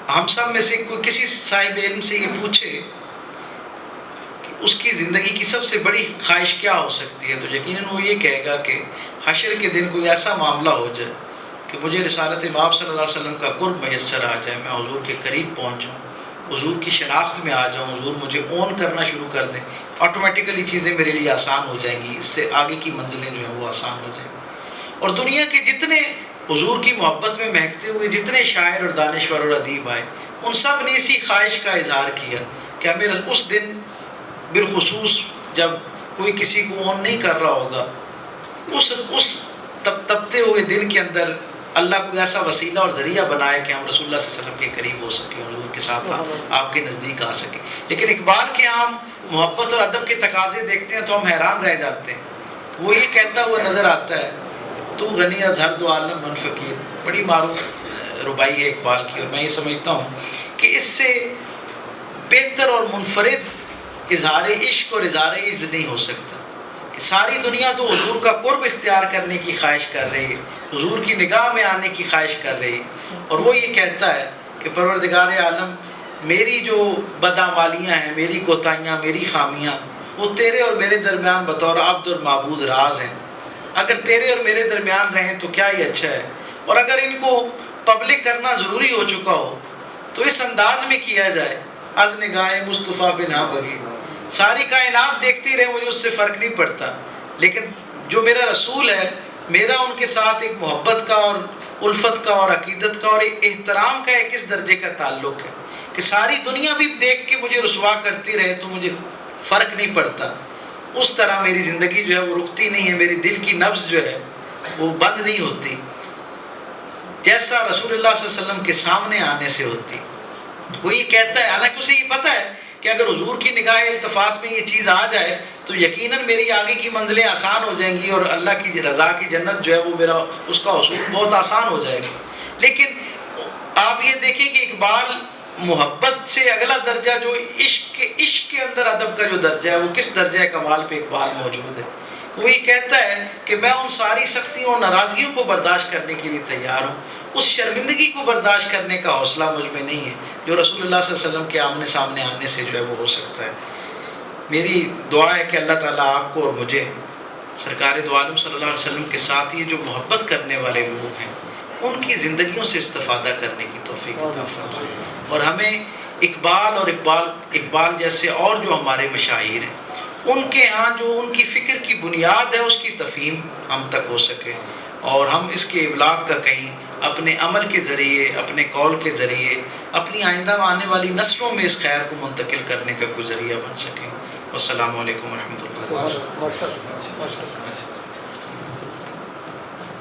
ہم سب میں سے کوئی کسی صاحب علم سے یہ پوچھے کہ اس کی زندگی کی سب سے بڑی خواہش کیا ہو سکتی ہے، تو یقیناً وہ یہ کہے گا کہ حشر کے دن کوئی ایسا معاملہ ہو جائے کہ مجھے رسالت مآب صلی اللہ علیہ وسلم کا قرب میسر آ جائے، میں حضور کے قریب پہنچ جاؤں، حضور کی شناخت میں آ جاؤں، حضور مجھے اون کرنا شروع کر دیں، آٹومیٹیکلی چیزیں میرے لیے آسان ہو جائیں گی، اس سے آگے کی منزلیں جو ہیں وہ آسان ہو جائیں گی. اور دنیا کے جتنے حضور کی محبت میں مہکتے ہوئے جتنے شاعر اور دانشور اور ادیب آئے، ان سب نے اسی خواہش کا اظہار کیا کہ ہمیں اس دن بالخصوص جب کوئی کسی کو اون نہیں کر رہا ہوگا، اس تپتے ہوئے دن کے اندر اللہ کوئی ایسا وسیلہ اور ذریعہ بنائے کہ ہم رسول اللہ صلی اللہ علیہ وسلم کے قریب ہو سکیں، حضور کے ساتھ آپ کے نزدیک آ سکیں. لیکن اقبال کے ہم محبت اور ادب کے تقاضے دیکھتے ہیں تو ہم حیران رہ جاتے ہیں. وہ یہ کہتا ہوا نظر آتا ہے، تو غنی از ہر دو عالم من فقیر، بڑی معروف ربائی ہے اقبال کی، اور میں یہ سمجھتا ہوں کہ اس سے بہتر اور منفرد اظہار عشق اور اظہار عز نہیں ہو سکتا کہ ساری دنیا تو حضور کا قرب اختیار کرنے کی خواہش کر رہی ہے، حضور کی نگاہ میں آنے کی خواہش کر رہی ہے، اور وہ یہ کہتا ہے کہ پروردگار عالم، میری جو بدعمالیاں ہیں، میری کوتاہیاں، میری خامیاں، وہ تیرے اور میرے درمیان بطور عبد اور معبود راز ہیں. اگر تیرے اور میرے درمیان رہیں تو کیا ہی اچھا ہے، اور اگر ان کو پبلک کرنا ضروری ہو چکا ہو تو اس انداز میں کیا جائے، از نگاہ مصطفیٰ بنا بگی، ساری کائنات دیکھتی رہے، مجھے اس سے فرق نہیں پڑتا، لیکن جو میرا رسول ہے، میرا ان کے ساتھ ایک محبت کا اور الفت کا اور عقیدت کا اور ایک احترام کا ایک اس درجے کا تعلق ہے کہ ساری دنیا بھی دیکھ کے مجھے رسوا کرتی رہے تو مجھے فرق نہیں پڑتا. اس طرح میری زندگی جو ہے وہ رکتی نہیں ہے، میری دل کی نبض جو ہے وہ بند نہیں ہوتی جیسا رسول اللہ صلی اللہ علیہ وسلم کے سامنے آنے سے ہوتی. وہ یہ کہتا ہے، حالانکہ اسے یہ پتہ ہے کہ اگر حضور کی نگاہ التفات میں یہ چیز آ جائے تو یقیناً میری آگے کی منزلیں آسان ہو جائیں گی اور اللہ کی رضا کی جنت جو ہے وہ میرا اس کا حصول بہت آسان ہو جائے گا. لیکن آپ یہ دیکھیں کہ اقبال محبت سے اگلا درجہ جو عشق کے اندر ادب کا جو درجہ ہے وہ کس درجہ کمال پہ اقبال موجود ہے. وہ یہ کہتا ہے کہ میں ان ساری سختیوں اور ناراضگیوں کو برداشت کرنے کے لیے تیار ہوں، اس شرمندگی کو برداشت کرنے کا حوصلہ مجھ میں نہیں ہے جو رسول اللہ صلی اللہ علیہ وسلم کے آمنے سامنے آنے سے جو ہے وہ ہو سکتا ہے. میری دعا ہے کہ اللہ تعالیٰ آپ کو اور مجھے سرکار دو عالم صلی اللہ علیہ وسلم کے ساتھ یہ جو محبت کرنے والے لوگ ہیں ان کی زندگیوں سے استفادہ کرنے کی توفیق عطا فرمائے، اور ہمیں اقبال جیسے اور جو ہمارے مشاہیر ہیں ان کے ہاں جو ان کی فکر کی بنیاد ہے اس کی تفہیم ہم تک ہو سکے، اور ہم اس کے ابلاغ کا کہیں اپنے عمل کے ذریعے، اپنے قول کے ذریعے اپنی آئندہ آنے والی نسلوں میں اس خیر کو منتقل کرنے کا کوئی ذریعہ بن سکیں. والسلام علیکم ورحمۃ اللہ.